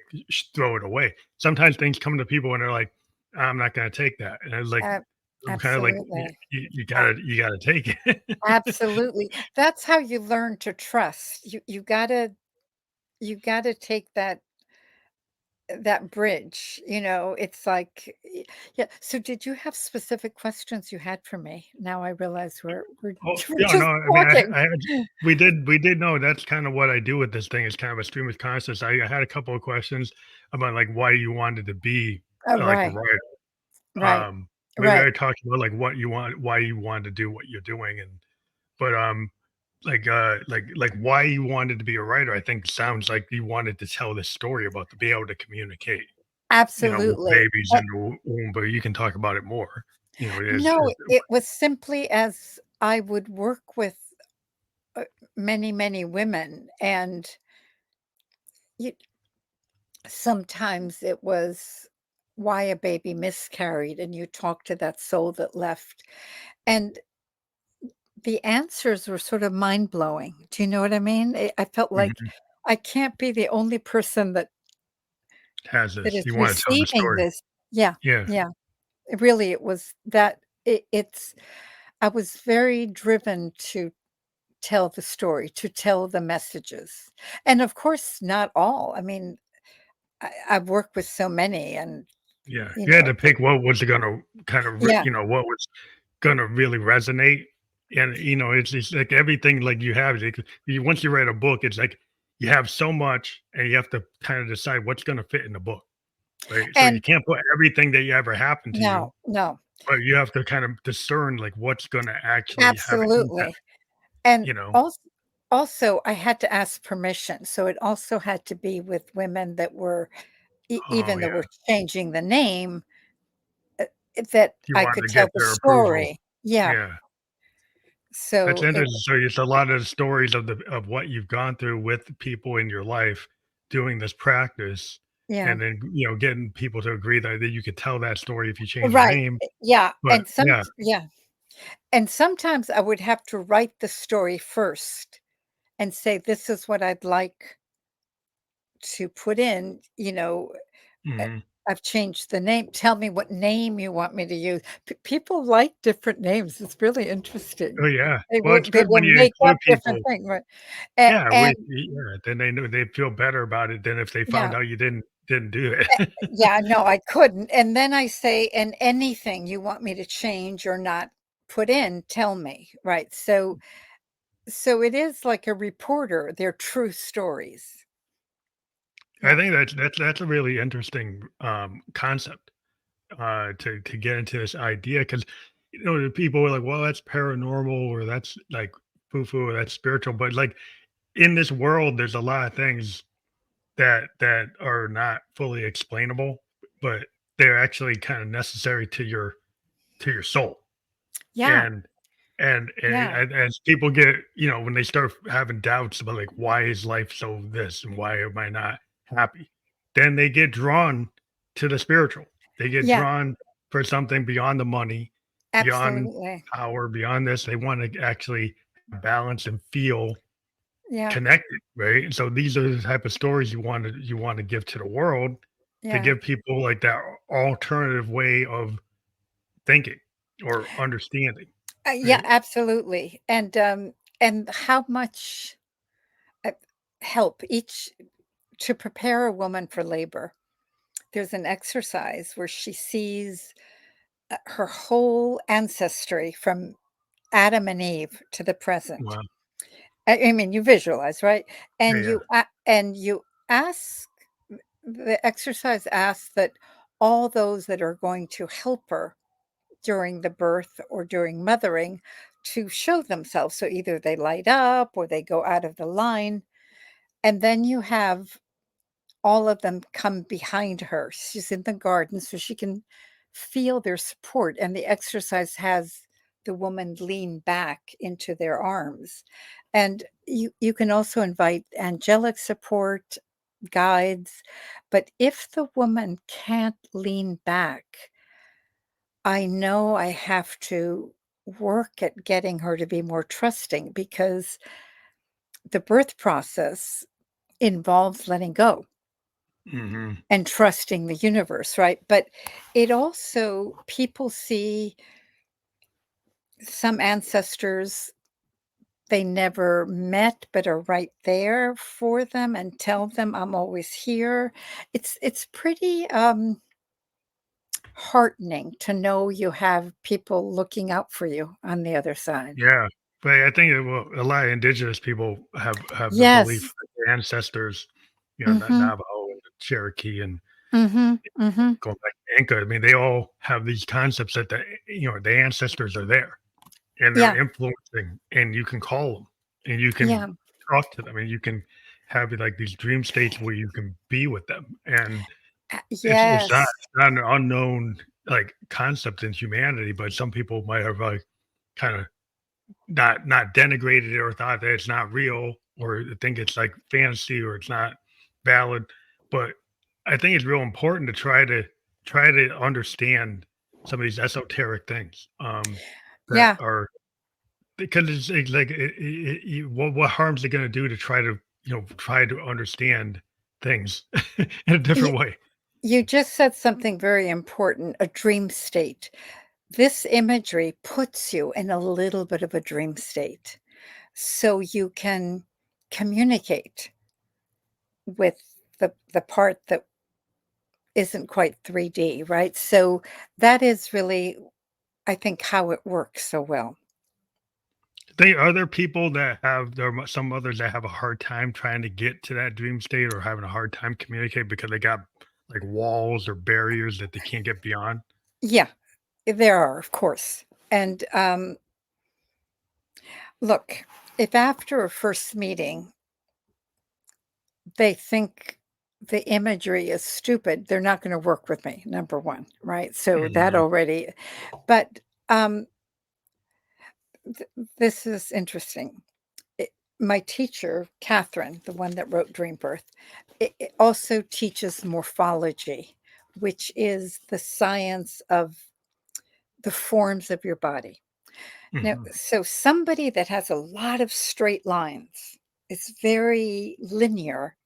Speaker 1: throw it away. Sometimes things come to people and they're like, "I'm not gonna take that," and it's like,
Speaker 2: ab
Speaker 1: I'm kind of like,
Speaker 2: absolutely.
Speaker 1: you gotta take it.
Speaker 2: Absolutely. That's how you learn to trust. You gotta take that bridge, it's like yeah. So did you have specific questions you had for me? Now I realize we're
Speaker 1: Oh
Speaker 2: we're
Speaker 1: yeah, no,
Speaker 2: just
Speaker 1: I mean,
Speaker 2: talking.
Speaker 1: we did know that's kind of what I do with this thing. It's kind of a stream of consciousness. I had a couple of questions about like why you wanted to be
Speaker 2: Oh,
Speaker 1: like a
Speaker 2: right,
Speaker 1: writer.
Speaker 2: right,
Speaker 1: We
Speaker 2: right.
Speaker 1: already talked about like why you wanted to do what you're doing, and but like why you wanted to be a writer. I think sounds like you wanted to tell this story about to be able to communicate, with
Speaker 2: Absolutely.
Speaker 1: babies in the womb. But you can talk about it more.
Speaker 2: No, it was simply as I would work with, uh, many, many women, and you sometimes it was why a baby miscarried, and you talk to that soul that left, and the answers were sort of mind-blowing. Do you know what I mean? I felt like
Speaker 1: Mhm.
Speaker 2: I can't be the only person
Speaker 1: Has
Speaker 2: that
Speaker 1: this.
Speaker 2: is
Speaker 1: You want to tell the
Speaker 2: receiving
Speaker 1: story.
Speaker 2: this. Yeah,
Speaker 1: Yeah.
Speaker 2: yeah. It was that it's I was very driven to tell the story, to tell the messages, and of course, not all. I mean, I've worked with so many and,
Speaker 1: Yeah,
Speaker 2: you
Speaker 1: you had
Speaker 2: know
Speaker 1: to pick what was gonna kind of,
Speaker 2: yeah,
Speaker 1: what was gonna really resonate, and it's like everything like you have. Like, once you write a book, it's like you have so much, and you have to kind of decide what's gonna fit in the book, right? So you
Speaker 2: and
Speaker 1: can't put everything that you ever happened to you,
Speaker 2: no, no,
Speaker 1: but you have to kind of discern like what's gonna actually have an impact.
Speaker 2: absolutely, and
Speaker 1: You know?
Speaker 2: also, I had to ask permission, so it also had to be with women that were
Speaker 1: Oh
Speaker 2: even though
Speaker 1: yeah,
Speaker 2: we're changing the name, uh, that
Speaker 1: you
Speaker 2: I
Speaker 1: want
Speaker 2: could
Speaker 1: to
Speaker 2: tell
Speaker 1: get
Speaker 2: the
Speaker 1: their approval.
Speaker 2: story. Yeah,
Speaker 1: Yeah. That's
Speaker 2: so it
Speaker 1: interesting. So it's a lot of the stories of what you've gone through with people in your life doing this practice,
Speaker 2: yeah.
Speaker 1: and then getting people to agree that you could tell that story if you change your
Speaker 2: Right,
Speaker 1: name.
Speaker 2: yeah,
Speaker 1: But yeah,
Speaker 2: and sometimes I would have to write the story first and say, "This is what I'd like to put in,"
Speaker 1: mhm,
Speaker 2: I've changed the name. Tell me what name you want me to use. People like different names. It's really interesting.
Speaker 1: Oh, yeah.
Speaker 2: They
Speaker 1: Well,
Speaker 2: will
Speaker 1: it's
Speaker 2: they
Speaker 1: good
Speaker 2: will
Speaker 1: when you
Speaker 2: make up
Speaker 1: include
Speaker 2: different
Speaker 1: people.
Speaker 2: things, right?
Speaker 1: Yeah,
Speaker 2: And
Speaker 1: yeah, then they know they feel better about it than if they
Speaker 2: yeah,
Speaker 1: found out you didn't do
Speaker 2: eh,
Speaker 1: it.
Speaker 2: yeah, no, I couldn't. And then I say, "And anything you want me to change or not put in, tell me." Right? So it is like a reporter. They're true stories.
Speaker 1: I
Speaker 2: Yeah.
Speaker 1: think that's a really interesting, concept, to get into this idea because the people were like, "Well, that's paranormal," or "That's, like, foo-foo," or "That's spiritual," but, like, in this world, there's a lot of things that are not fully explainable, but they're actually kinda necessary to your soul.
Speaker 2: Yeah.
Speaker 1: And and
Speaker 2: Yeah.
Speaker 1: as people get, when they start having doubts about, like, why is life so this and why am I not happy? Then they get drawn to the spiritual. They get
Speaker 2: Yeah.
Speaker 1: drawn for something beyond the money, beyond
Speaker 2: Absolutely.
Speaker 1: power, beyond this. They want to actually balance and feel
Speaker 2: Yeah.
Speaker 1: connected, right? And so these are the type of stories you want to give to the world to
Speaker 2: Yeah.
Speaker 1: give people like that alternative way of thinking or understanding,
Speaker 2: Yeah,
Speaker 1: right?
Speaker 2: absolutely. And how much uh, help each to prepare a woman for labor. There's an exercise where she sees her whole ancestry from Adam and Eve to the present.
Speaker 1: Wow.
Speaker 2: I mean, you visualize, right?
Speaker 1: Yeah,
Speaker 2: And
Speaker 1: yeah.
Speaker 2: you ask the exercise asks that all those that are going to help her during the birth or during mothering to show themselves. So either they light up or they go out of the line. And then you have all of them come behind her. She's in the garden, so she can feel their support. And the exercise has the woman lean back into their arms. And you can also invite angelic support, guides. But if the woman can't lean back, I know I have to work at getting her to be more trusting because the birth process involves letting go
Speaker 1: Mhm.
Speaker 2: and trusting the universe, right? But it also, people see some ancestors they never met but are right there for them and tell them I'm always here. It's pretty heartening to know you have people looking out for you on the other side.
Speaker 1: Yeah, but I think a lot of indigenous people have the belief
Speaker 2: Yes.
Speaker 1: that their ancestors,
Speaker 2: Mhm.
Speaker 1: Navajo and Cherokee and
Speaker 2: Mhm. Mhm.
Speaker 1: going back to Inca, I mean, they all have these concepts that the ancestors are there and they're
Speaker 2: Yeah.
Speaker 1: influencing, and you can call them and you can
Speaker 2: Yeah.
Speaker 1: talk to them and you can have like these dream states where you can be with them, and it's not
Speaker 2: Yes.
Speaker 1: it's not an unknown like concept in humanity, but some people might have like kind of not denigrated it or thought that it's not real or think it's like fantasy or it's not valid. But I think it's real important to try to understand some of these esoteric things that
Speaker 2: Yeah.
Speaker 1: are because it's like what harm is it going to do to try to try to understand things in a
Speaker 2: Y-
Speaker 1: different way?
Speaker 2: you just said something very important, a dream state. This imagery puts you in a little bit of a dream state so you can communicate with the part that isn't quite 3D, right? So that is really, I think, how it works so well.
Speaker 1: They are there people that have some others that have a hard time trying to get to that dream state or having a hard time communicate because they got like walls or barriers that they can't get beyond?
Speaker 2: Yeah, there are, of course. And look, if after a first meeting they think the imagery is stupid, they're not going to work with me, number one, right? So that
Speaker 1: Mhm.
Speaker 2: already, but um, this is interesting. My teacher, Catherine, the one that wrote DreamBirth, it also teaches morphology, which is the science of the forms of your body. Now,
Speaker 1: Mhm.
Speaker 2: so somebody that has a lot of straight lines is very linear.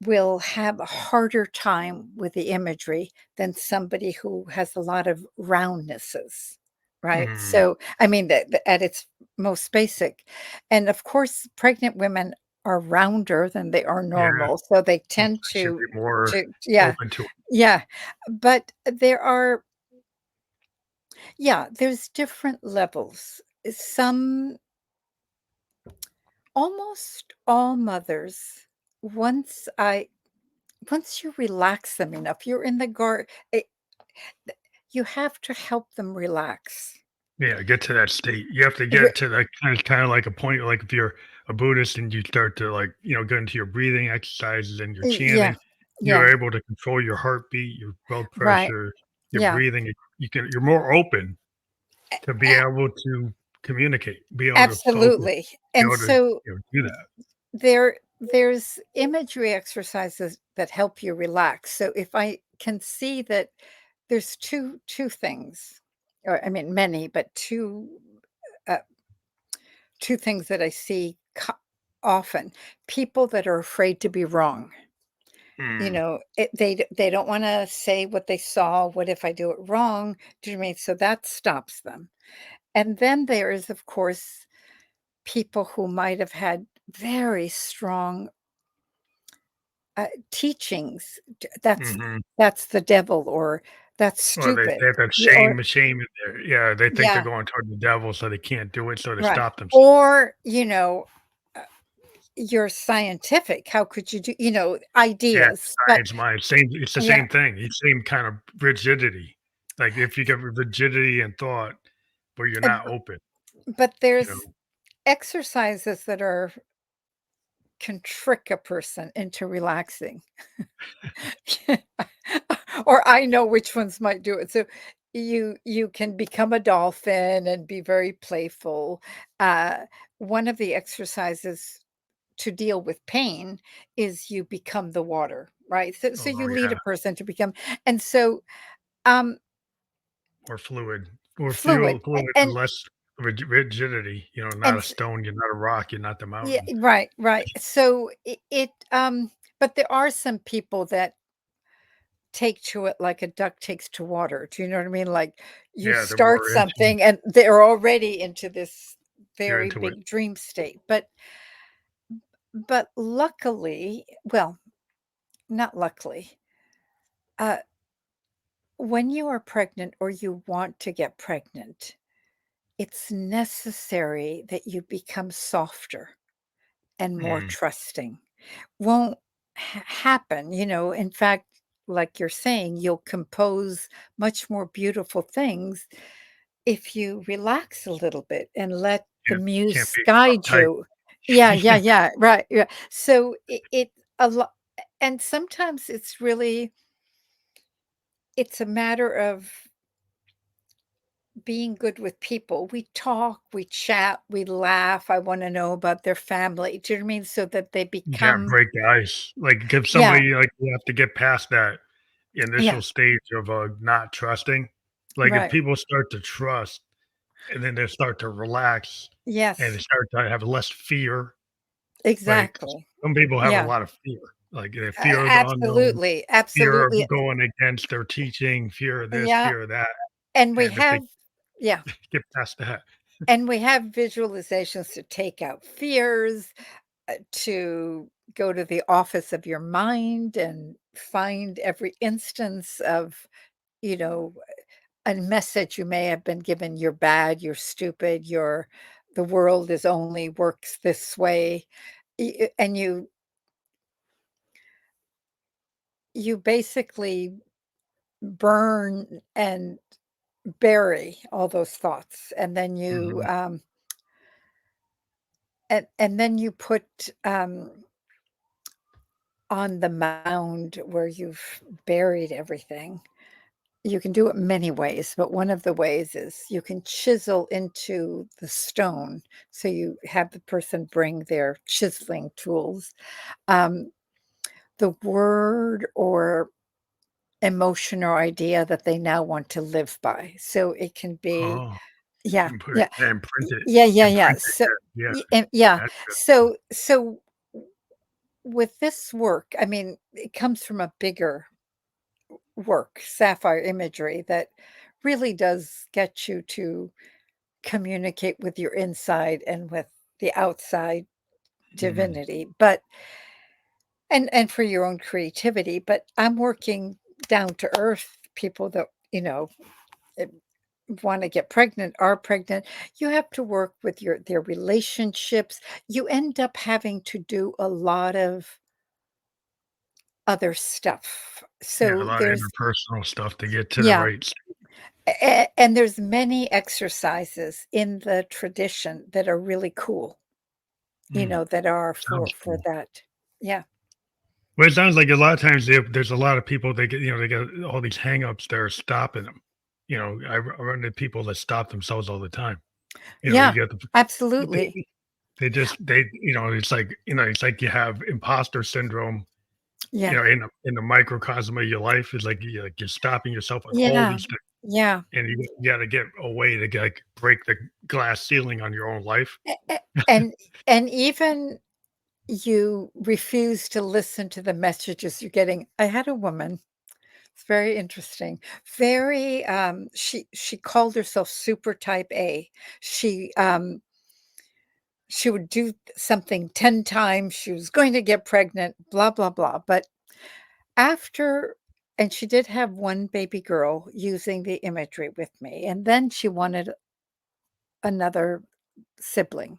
Speaker 2: will have a harder time with the imagery than somebody who has a lot of roundnesses, right?
Speaker 1: Mm,
Speaker 2: So, I mean, at its most basic. And of course, pregnant women are rounder than they are
Speaker 1: yeah,
Speaker 2: normal. So they
Speaker 1: well,
Speaker 2: tend
Speaker 1: I should be more
Speaker 2: yeah,
Speaker 1: open to it.
Speaker 2: yeah. But there are, yeah, there's different levels. Some, almost all mothers, once I, once you relax them enough, you're in the gar you have to help them relax.
Speaker 1: Yeah, get to that state. You have to
Speaker 2: Re
Speaker 1: get to that kinda like a point, like, if you're a Buddhist and you start to, like, get into your breathing exercises and your
Speaker 2: Yeah,
Speaker 1: chanting, you're
Speaker 2: yeah,
Speaker 1: able to control your heartbeat, your blood
Speaker 2: right,
Speaker 1: pressure, your
Speaker 2: yeah,
Speaker 1: breathing. You're more open to be
Speaker 2: a
Speaker 1: able to communicate, be able to focus,
Speaker 2: absolutely,
Speaker 1: be
Speaker 2: and
Speaker 1: able to,
Speaker 2: so
Speaker 1: do that.
Speaker 2: there's imagery exercises that help you relax, so if I can see that there's 2 things, or I mean, many, but 2 things that I see often. People that are afraid to be wrong.
Speaker 1: Mm,
Speaker 2: They don't wanna say what they saw, "What if I do it wrong?" Do you know what I mean? So that stops them. And then there is, of course, people who might have had very strong, teachings.
Speaker 1: mhm.
Speaker 2: That's the devil, or that's
Speaker 1: Or they
Speaker 2: stupid.
Speaker 1: have that
Speaker 2: Or
Speaker 1: shame in there. Yeah, they think they're
Speaker 2: yeah,
Speaker 1: going toward the devil, so they can't do it, so they
Speaker 2: right.
Speaker 1: stop themselves.
Speaker 2: Or, uh, you're scientific. How could you do,
Speaker 1: Yeah,
Speaker 2: ideas, but
Speaker 1: science mind, same it's the
Speaker 2: yeah,
Speaker 1: same thing, it's same kind of rigidity. Like, if you get rigidity in thought where you're
Speaker 2: uh,
Speaker 1: not open,
Speaker 2: but
Speaker 1: you
Speaker 2: there's
Speaker 1: know?
Speaker 2: exercises that are can trick a person into relaxing. Or I know which ones might do it. So you can become a dolphin and be very playful. Uh, one of the exercises to deal with pain is you become the water, right? So
Speaker 1: Oh,
Speaker 2: you lead a
Speaker 1: yeah,
Speaker 2: person to become, and so um
Speaker 1: or fluid, or
Speaker 2: fluid
Speaker 1: fluid and
Speaker 2: and
Speaker 1: less rigidity, not
Speaker 2: and
Speaker 1: a stone, you're not a rock, you're not the
Speaker 2: yeah,
Speaker 1: mountain.
Speaker 2: right, right. So but there are some people that take to it like a duck takes to water. Do you know what I mean? Like, you
Speaker 1: Yeah, they're
Speaker 2: start
Speaker 1: more into
Speaker 2: something and they're already into this
Speaker 1: you're
Speaker 2: very
Speaker 1: into it.
Speaker 2: big dream state. But luckily, well, not luckily, uh, when you are pregnant or you want to get pregnant, it's necessary that you become softer and more
Speaker 1: Mm,
Speaker 2: trusting. Won't happen, in fact, like you're saying, you'll compose much more beautiful things if you relax a little bit and let the
Speaker 1: can't
Speaker 2: muse
Speaker 1: be
Speaker 2: guide
Speaker 1: uptight.
Speaker 2: you. Yeah, yeah, yeah, right, yeah. So a lot, and sometimes it's a matter of being good with people. We talk, we chat, we laugh. I want to know about their family. Do you know what I mean? So that they
Speaker 1: You can't
Speaker 2: become,
Speaker 1: break the ice. Like, give
Speaker 2: yeah,
Speaker 1: somebody, like, you have to get past that
Speaker 2: yeah,
Speaker 1: initial stage of, not trusting. Like, if
Speaker 2: right.
Speaker 1: people start to trust and then they start to relax and they
Speaker 2: Yes,
Speaker 1: start to have less fear, like,
Speaker 2: exactly.
Speaker 1: some people have a
Speaker 2: Yeah,
Speaker 1: lot of fear, like, fear of the unknown,
Speaker 2: absolutely,
Speaker 1: fear of
Speaker 2: absolutely.
Speaker 1: going against their teaching, fear of this,
Speaker 2: Yeah,
Speaker 1: fear of that,
Speaker 2: and we
Speaker 1: and if they
Speaker 2: have, yeah,
Speaker 1: get past that.
Speaker 2: and we have visualizations to take out fears, to go to the office of your mind and find every instance of, you know, a message you may have been given: "You're bad, you're stupid, the world is only works this way." And you basically burn and bury all those thoughts, and then
Speaker 1: Mhm.
Speaker 2: you put, on the mound where you've buried everything. You can do it many ways, but one of the ways is you can chisel into the stone. So you have the person bring their chiseling tools, um, the word or emotion or idea that they now want to live by. So it can be,
Speaker 1: Oh,
Speaker 2: yeah,
Speaker 1: and put it
Speaker 2: yeah,
Speaker 1: and print it
Speaker 2: yeah, yeah, yeah.
Speaker 1: imprint it,
Speaker 2: So
Speaker 1: yeah,
Speaker 2: yeah.
Speaker 1: that's good.
Speaker 2: So with this work, I mean, it comes from a bigger work, sapphire imagery, that really does get you to communicate with your inside and with the outside
Speaker 1: Mm.
Speaker 2: divinity, but and for your own creativity, but I'm working down to earth people that, eh, wanna get pregnant, are pregnant. You have to work with their relationships. You end up having to do a lot of other stuff.
Speaker 1: Yeah, a
Speaker 2: So
Speaker 1: lot of
Speaker 2: there's
Speaker 1: interpersonal stuff to get to the
Speaker 2: yeah,
Speaker 1: right
Speaker 2: and there's many exercises in the tradition that are really cool,
Speaker 1: mm,
Speaker 2: that are
Speaker 1: sounds
Speaker 2: for
Speaker 1: cool.
Speaker 2: that. Yeah.
Speaker 1: Well, it sounds like a lot of times there's a lot of people they get, they get all these hangups that are stopping them. I run into people that stop themselves all the time. You
Speaker 2: Yeah,
Speaker 1: get
Speaker 2: absolutely.
Speaker 1: they just it's like you have imposter syndrome,
Speaker 2: Yeah.
Speaker 1: in the microcosm of your life. It's like you're stopping yourself on all
Speaker 2: Yeah.
Speaker 1: these things,
Speaker 2: Yeah.
Speaker 1: and you got to get a way to like break the glass ceiling on your own life.
Speaker 2: A and and even you refuse to listen to the messages you're getting. I had a woman, it's very interesting, very, she called herself super type A. She, she would do something 10 times, she was going to get pregnant, blah, blah, blah, but after and she did have 1 baby girl using the imagery with me, and then she wanted another sibling.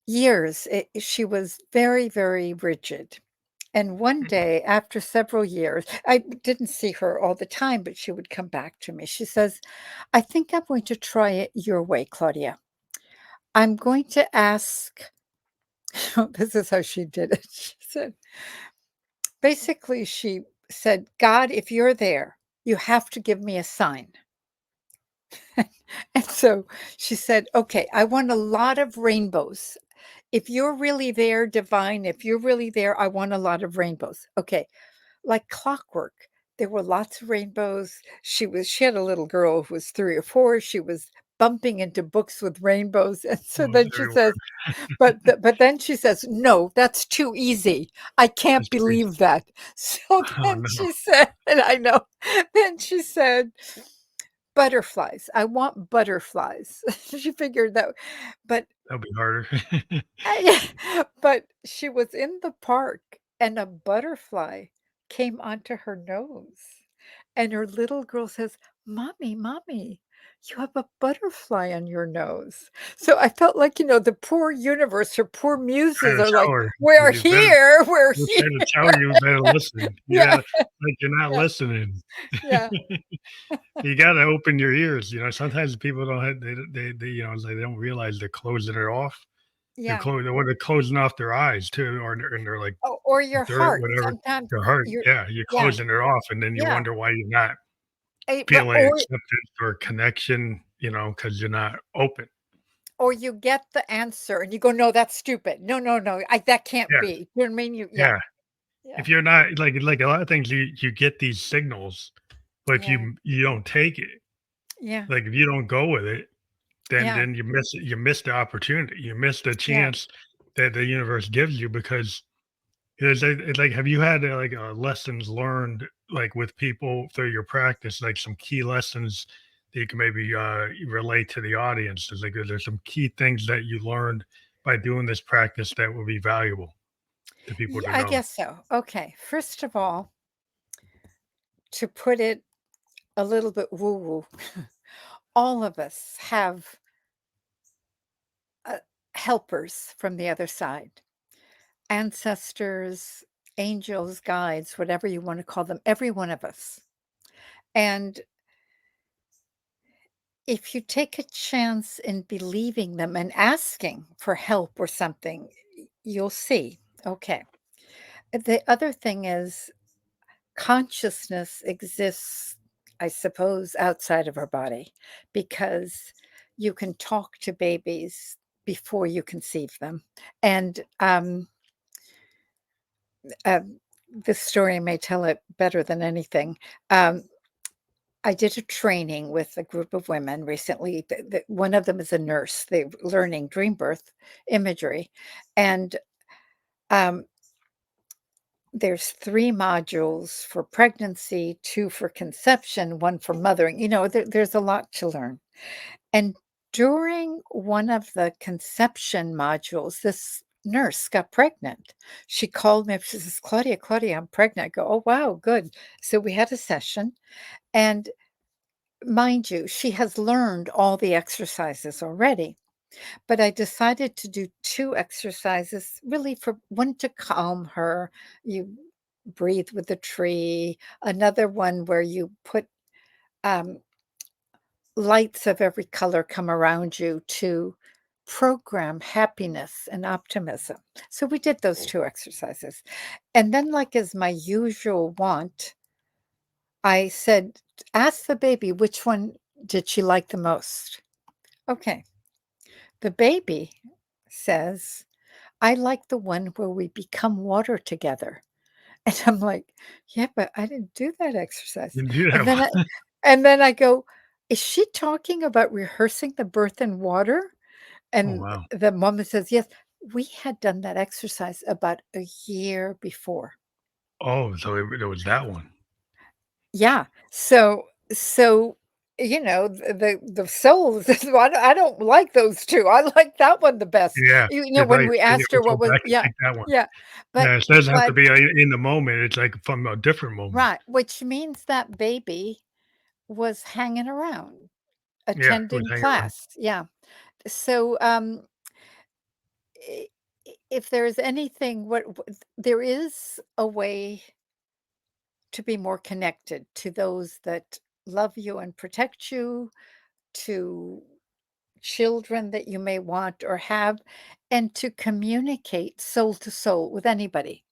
Speaker 2: Years, she was very, very rigid. And one day, after several years, I didn't see her all the time, but she would come back to me. She says, I think I'm going to try it your way, Claudia. I'm going to ask, this is how she did it. She said, basically, she said, God, if you're there, you have to give me a sign. And so she said, okay, I want a lot of rainbows. If you're really there, divine, if you're really there, I want a lot of rainbows. Okay. Like clockwork. There were lots of rainbows. She had a little girl who was 3 or 4. She was bumping into books with rainbows, and so
Speaker 1: Goes
Speaker 2: then she
Speaker 1: everywhere.
Speaker 2: says, but then she says, "No, that's too easy. I can't
Speaker 1: It's crazy.
Speaker 2: believe that." So
Speaker 1: Oh
Speaker 2: then
Speaker 1: no,
Speaker 2: she said, and I know, then she said, "Butterflies. I want butterflies." She figured that, but
Speaker 1: that'll be harder.
Speaker 2: but she was in the park and a butterfly came onto her nose. And her little girl says, Mommy, Mommy, you have a butterfly on your nose. So I felt like, the poor universe, her poor
Speaker 1: Trying
Speaker 2: muses
Speaker 1: to
Speaker 2: are
Speaker 1: tell
Speaker 2: like,
Speaker 1: her,
Speaker 2: we're
Speaker 1: you better.
Speaker 2: here, we're
Speaker 1: We're
Speaker 2: here.
Speaker 1: trying to tell you, you better listen. You
Speaker 2: Yeah,
Speaker 1: gotta like you're not
Speaker 2: yeah,
Speaker 1: listening.
Speaker 2: yeah,
Speaker 1: You gotta open your ears. Sometimes people don't have it's like they don't realize they're closing it off.
Speaker 2: yeah.
Speaker 1: They're closing off their eyes too, and they're like
Speaker 2: Oh, or your
Speaker 1: they're
Speaker 2: heart.
Speaker 1: whatever
Speaker 2: Sometimes
Speaker 1: their heart.
Speaker 2: you're,
Speaker 1: Yeah, you're
Speaker 2: yeah,
Speaker 1: closing it off, and then you
Speaker 2: yeah.
Speaker 1: wonder why you're not
Speaker 2: But,
Speaker 1: feeling acceptance or connection. Because you're not open.
Speaker 2: or you get the answer and you go, no, that's stupid. No, no, no. That can't
Speaker 1: Yeah,
Speaker 2: be. You know what I mean? Yeah,
Speaker 1: yeah.
Speaker 2: yeah,
Speaker 1: If you're not like a lot of things, you get these signals, but if
Speaker 2: yeah,
Speaker 1: you don't take it,
Speaker 2: yeah,
Speaker 1: like if you don't go with it, then
Speaker 2: yeah,
Speaker 1: you miss it. You miss the opportunity. You miss the
Speaker 2: yeah.
Speaker 1: chance that the universe gives you because it's like have you had like lessons learned like with people through your practice, like some key lessons that you can maybe relate to the audience? Is like there's some key things that you learned by doing this practice that would be valuable to people
Speaker 2: Yeah,
Speaker 1: to
Speaker 2: I
Speaker 1: know.
Speaker 2: guess so. Okay. First of all, to put it a little bit woo woo, all of us have uh, helpers from the other side, ancestors, angels, guides, whatever you want to call them, every one of us. And if you take a chance in believing them and asking for help or something, you'll see. Okay. The other thing is consciousness exists, I suppose, outside of our body because you can talk to babies before you conceive them. And uh, this story may tell it better than anything. Um, I did a training with a group of women recently. One of them is a nurse. They're learning DreamBirth imagery. And um, there's 3 modules for pregnancy, 2 for conception, 1 for mothering, there's a lot to learn. And during one of the conception modules, this nurse got pregnant. She called me up, she says, "Claudia, Claudia, I'm pregnant." I go, "Oh, wow, good." So we had a session, and mind you, she has learned all the exercises already, but I decided to do 2 exercises really for one to calm her. You breathe with a tree, another one where you put, um, lights of every color come around you to program happiness and optimism. So we did those 2 exercises. And then, like as my usual want, I said, "Ask the baby which one did she like the most." Okay. The baby says, "I like the one where we become water together." And I'm like, "Yeah, but I didn't do that exercise."
Speaker 1: You do
Speaker 2: And then I
Speaker 1: that.
Speaker 2: and then I go, "Is she talking about rehearsing the birth in water?"
Speaker 1: Oh,
Speaker 2: And
Speaker 1: wow.
Speaker 2: the woman says, "Yes, we had done that exercise about a year before."
Speaker 1: Oh, so it was that one.
Speaker 2: Yeah. So, the souls, I don't like those 2. I like that one the best.
Speaker 1: Yeah, it's
Speaker 2: When
Speaker 1: like
Speaker 2: we
Speaker 1: you
Speaker 2: asked her
Speaker 1: can go
Speaker 2: what was
Speaker 1: back and
Speaker 2: yeah,
Speaker 1: pick that one.
Speaker 2: yeah. But
Speaker 1: Yeah, it doesn't have to
Speaker 2: but
Speaker 1: be, in the moment, it's, like, from a different moment.
Speaker 2: right, which means that baby was hanging around,
Speaker 1: Yeah, it was
Speaker 2: attending
Speaker 1: hanging around.
Speaker 2: class. Yeah. So, I if there's anything what there is a way to be more connected to those that love you and protect you, to children that you may want or have, and to communicate soul to soul with anybody.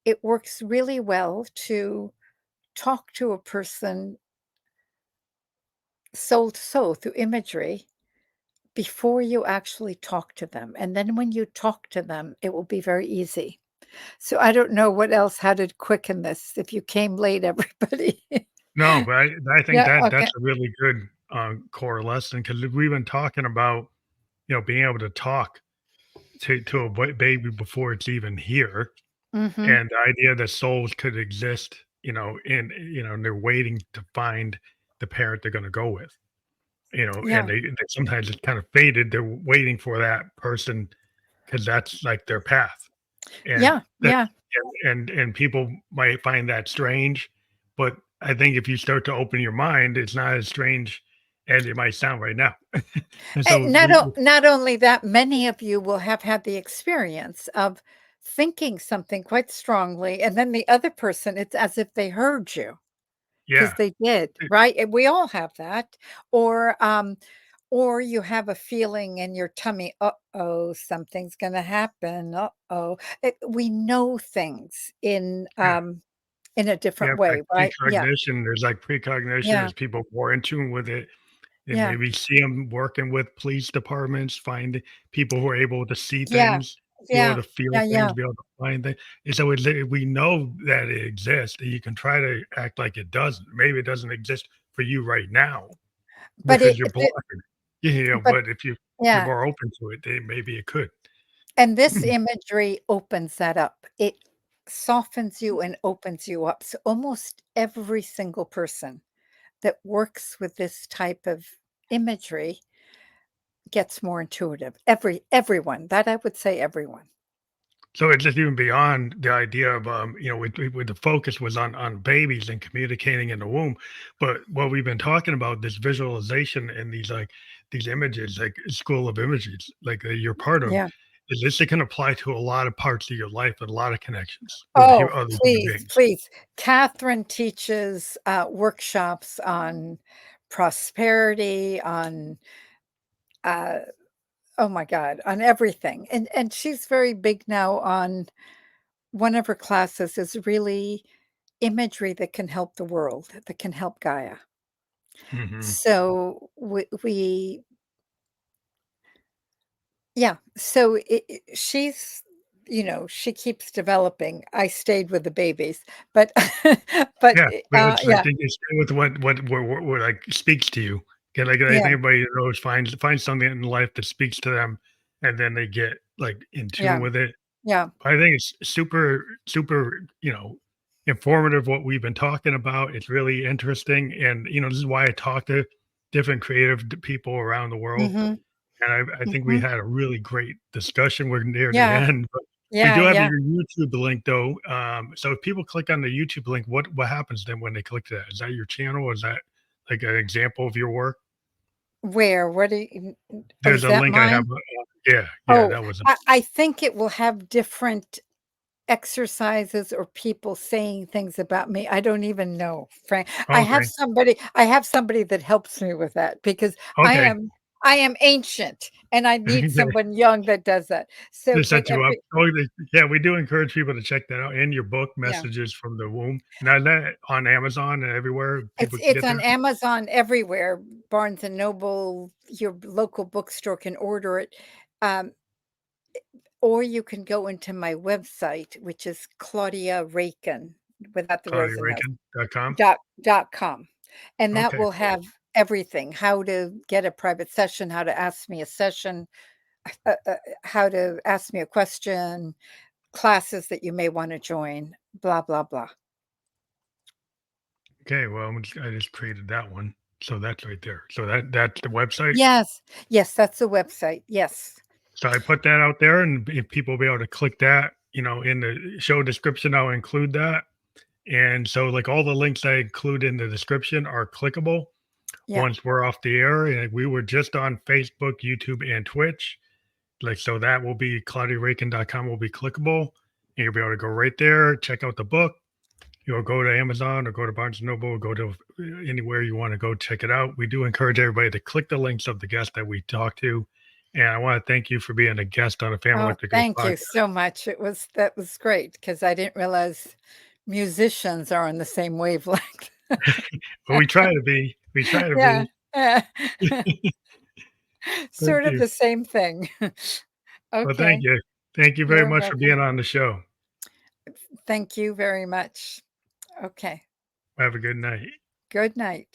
Speaker 2: It works really well to talk to a person soul to soul through imagery before you actually talk to them. And then when you talk to them, it will be very easy. So I don't know what else, how to quicken this. If you came late, everybody.
Speaker 1: No, but I think
Speaker 2: Yeah,
Speaker 1: that
Speaker 2: okay.
Speaker 1: that's a really good, core lesson because 'cause we've been talking about, being able to talk to a baby before it's even here,
Speaker 2: Mhm.
Speaker 1: and the idea that souls could exist, and they're waiting to find the parent they're gonna go with, and
Speaker 2: Yeah.
Speaker 1: they sometimes it's kind of fated, they're waiting for that person because that's, like, their path, and
Speaker 2: Yeah,
Speaker 1: that
Speaker 2: yeah.
Speaker 1: and people might find that strange, but I think if you start to open your mind, it's not as strange as it might sound right now. And so we
Speaker 2: Not only that, many of you will have had the experience of thinking something quite strongly, and then the other person, it's as if they heard you. 'Cause
Speaker 1: yeah,
Speaker 2: they did,
Speaker 1: eh,
Speaker 2: right? And we all have that. Or, or you have a feeling in your tummy, "Uh-oh, something's gonna happen, uh-oh." We know things
Speaker 1: yeah.
Speaker 2: in a
Speaker 1: Yeah,
Speaker 2: different
Speaker 1: like
Speaker 2: way, right? Yeah,
Speaker 1: precognition, there's, like, precognition,
Speaker 2: yeah,
Speaker 1: there's people more in tune with it. They
Speaker 2: yeah,
Speaker 1: maybe see them working with police departments, find people who are able to see
Speaker 2: yeah,
Speaker 1: things, be able
Speaker 2: yeah,
Speaker 1: to feel
Speaker 2: yeah,
Speaker 1: things,
Speaker 2: yeah.
Speaker 1: be able to find things, and so we know that it exists, and you can try to act like it doesn't. Maybe it doesn't exist for you right now
Speaker 2: But
Speaker 1: because you're blocking it,
Speaker 2: but
Speaker 1: but if you're
Speaker 2: yeah,
Speaker 1: more open to it, then maybe it could.
Speaker 2: and this imagery opens that up. It softens you and opens you up. So almost every single person that works with this type of imagery gets more intuitive. Everyone, that I would say everyone.
Speaker 1: So it's just even beyond the idea of with the focus was on babies and communicating in the womb, but what we've been talking about this visualization and these images like school of images like you're part of
Speaker 2: Yeah.
Speaker 1: is this it can apply to a lot of parts of your life and a lot of connections with
Speaker 2: Oh,
Speaker 1: other human
Speaker 2: please,
Speaker 1: beings.
Speaker 2: please. Catherine teaches, workshops on prosperity, on, uh, oh my god, on everything, and she's very big now on one of her classes is really imagery that can help the world, that can help Gaia.
Speaker 1: Hmm.
Speaker 2: So we yeah, so she's she keeps developing. I stayed with the babies, but but,
Speaker 1: Yeah, but it's like
Speaker 2: yeah,
Speaker 1: you stay with what like speaks to you. Get like I think
Speaker 2: yeah,
Speaker 1: anybody knows find something in life that speaks to them, and then they get like in tune
Speaker 2: yeah,
Speaker 1: with it.
Speaker 2: Yeah.
Speaker 1: I think it's super, super, informative what we've been talking about. It's really interesting. And, this is why I talk to different creative people around the world.
Speaker 2: Mhm.
Speaker 1: And I think we
Speaker 2: Mhm.
Speaker 1: had a really great discussion. We're near the
Speaker 2: Yeah.
Speaker 1: end, but we
Speaker 2: Yeah,
Speaker 1: do have
Speaker 2: yeah.
Speaker 1: your YouTube link though. So if people click on the YouTube link, what happens then when they click that? Is that your channel? Is that like an example of your work?
Speaker 2: Where? What do you oh,
Speaker 1: There's
Speaker 2: is
Speaker 1: a
Speaker 2: that
Speaker 1: link I have.
Speaker 2: mine?
Speaker 1: Yeah, yeah,
Speaker 2: Oh,
Speaker 1: that was
Speaker 2: I think it will have different exercises or people saying things about me. I don't even know, Frank.
Speaker 1: okay.
Speaker 2: I have somebody that helps me with that because I
Speaker 1: Okay.
Speaker 2: am I am ancient and I need someone young that does that. So,
Speaker 1: To
Speaker 2: but
Speaker 1: set you up.
Speaker 2: every
Speaker 1: Oh, yeah, we do encourage people to check that out and your book,
Speaker 2: yeah.
Speaker 1: Messages from the Womb. Now that on Amazon and everywhere people can
Speaker 2: It's
Speaker 1: get
Speaker 2: on
Speaker 1: there?
Speaker 2: Amazon everywhere. Barnes& and Noble, your local bookstore can order it. Um, or you can go into my website, which is Claudia Raiken without the Rosenhouse.
Speaker 1: ClaudiaRaken.com?
Speaker 2: .com, and that
Speaker 1: Okay,
Speaker 2: will
Speaker 1: cool.
Speaker 2: have everything, how to get a private session, how to ask me a session, how to ask me a question, classes that you may wanna join, blah, blah, blah.
Speaker 1: Okay, well, I just created that one. So that's right there. So that's the website.
Speaker 2: Yes. Yes, that's the website, yes.
Speaker 1: So I put that out there, and if people will be able to click that, in the show description, I'll include that. And so, like all the links I include in the description are clickable
Speaker 2: Yeah,
Speaker 1: once we're off the air. And we were just on Facebook, YouTube, and Twitch. Like, so that will be claudiaraken.com will be clickable. And you'll be able to go right there, check out the book. You'll go to Amazon or go to Barnes& and Noble, or go to anywhere you want to go check it out. We do encourage everybody to click the links of the guests that we talked to. And I want to thank you for being a guest on the Family
Speaker 2: oh,
Speaker 1: Electric
Speaker 2: thank you
Speaker 1: podcast.
Speaker 2: so much, that was great because I didn't realize musicians are on the same wavelength.
Speaker 1: But we try to be. We try to
Speaker 2: Yeah,
Speaker 1: be.
Speaker 2: yeah.
Speaker 1: Thank
Speaker 2: Sort of
Speaker 1: you.
Speaker 2: the same thing.
Speaker 1: Well, thank
Speaker 2: Okay,
Speaker 1: you. Thank you very
Speaker 2: you're
Speaker 1: much for
Speaker 2: welcome.
Speaker 1: being on the show.
Speaker 2: Thank you very much. Okay.
Speaker 1: Have a good night.
Speaker 2: Good night.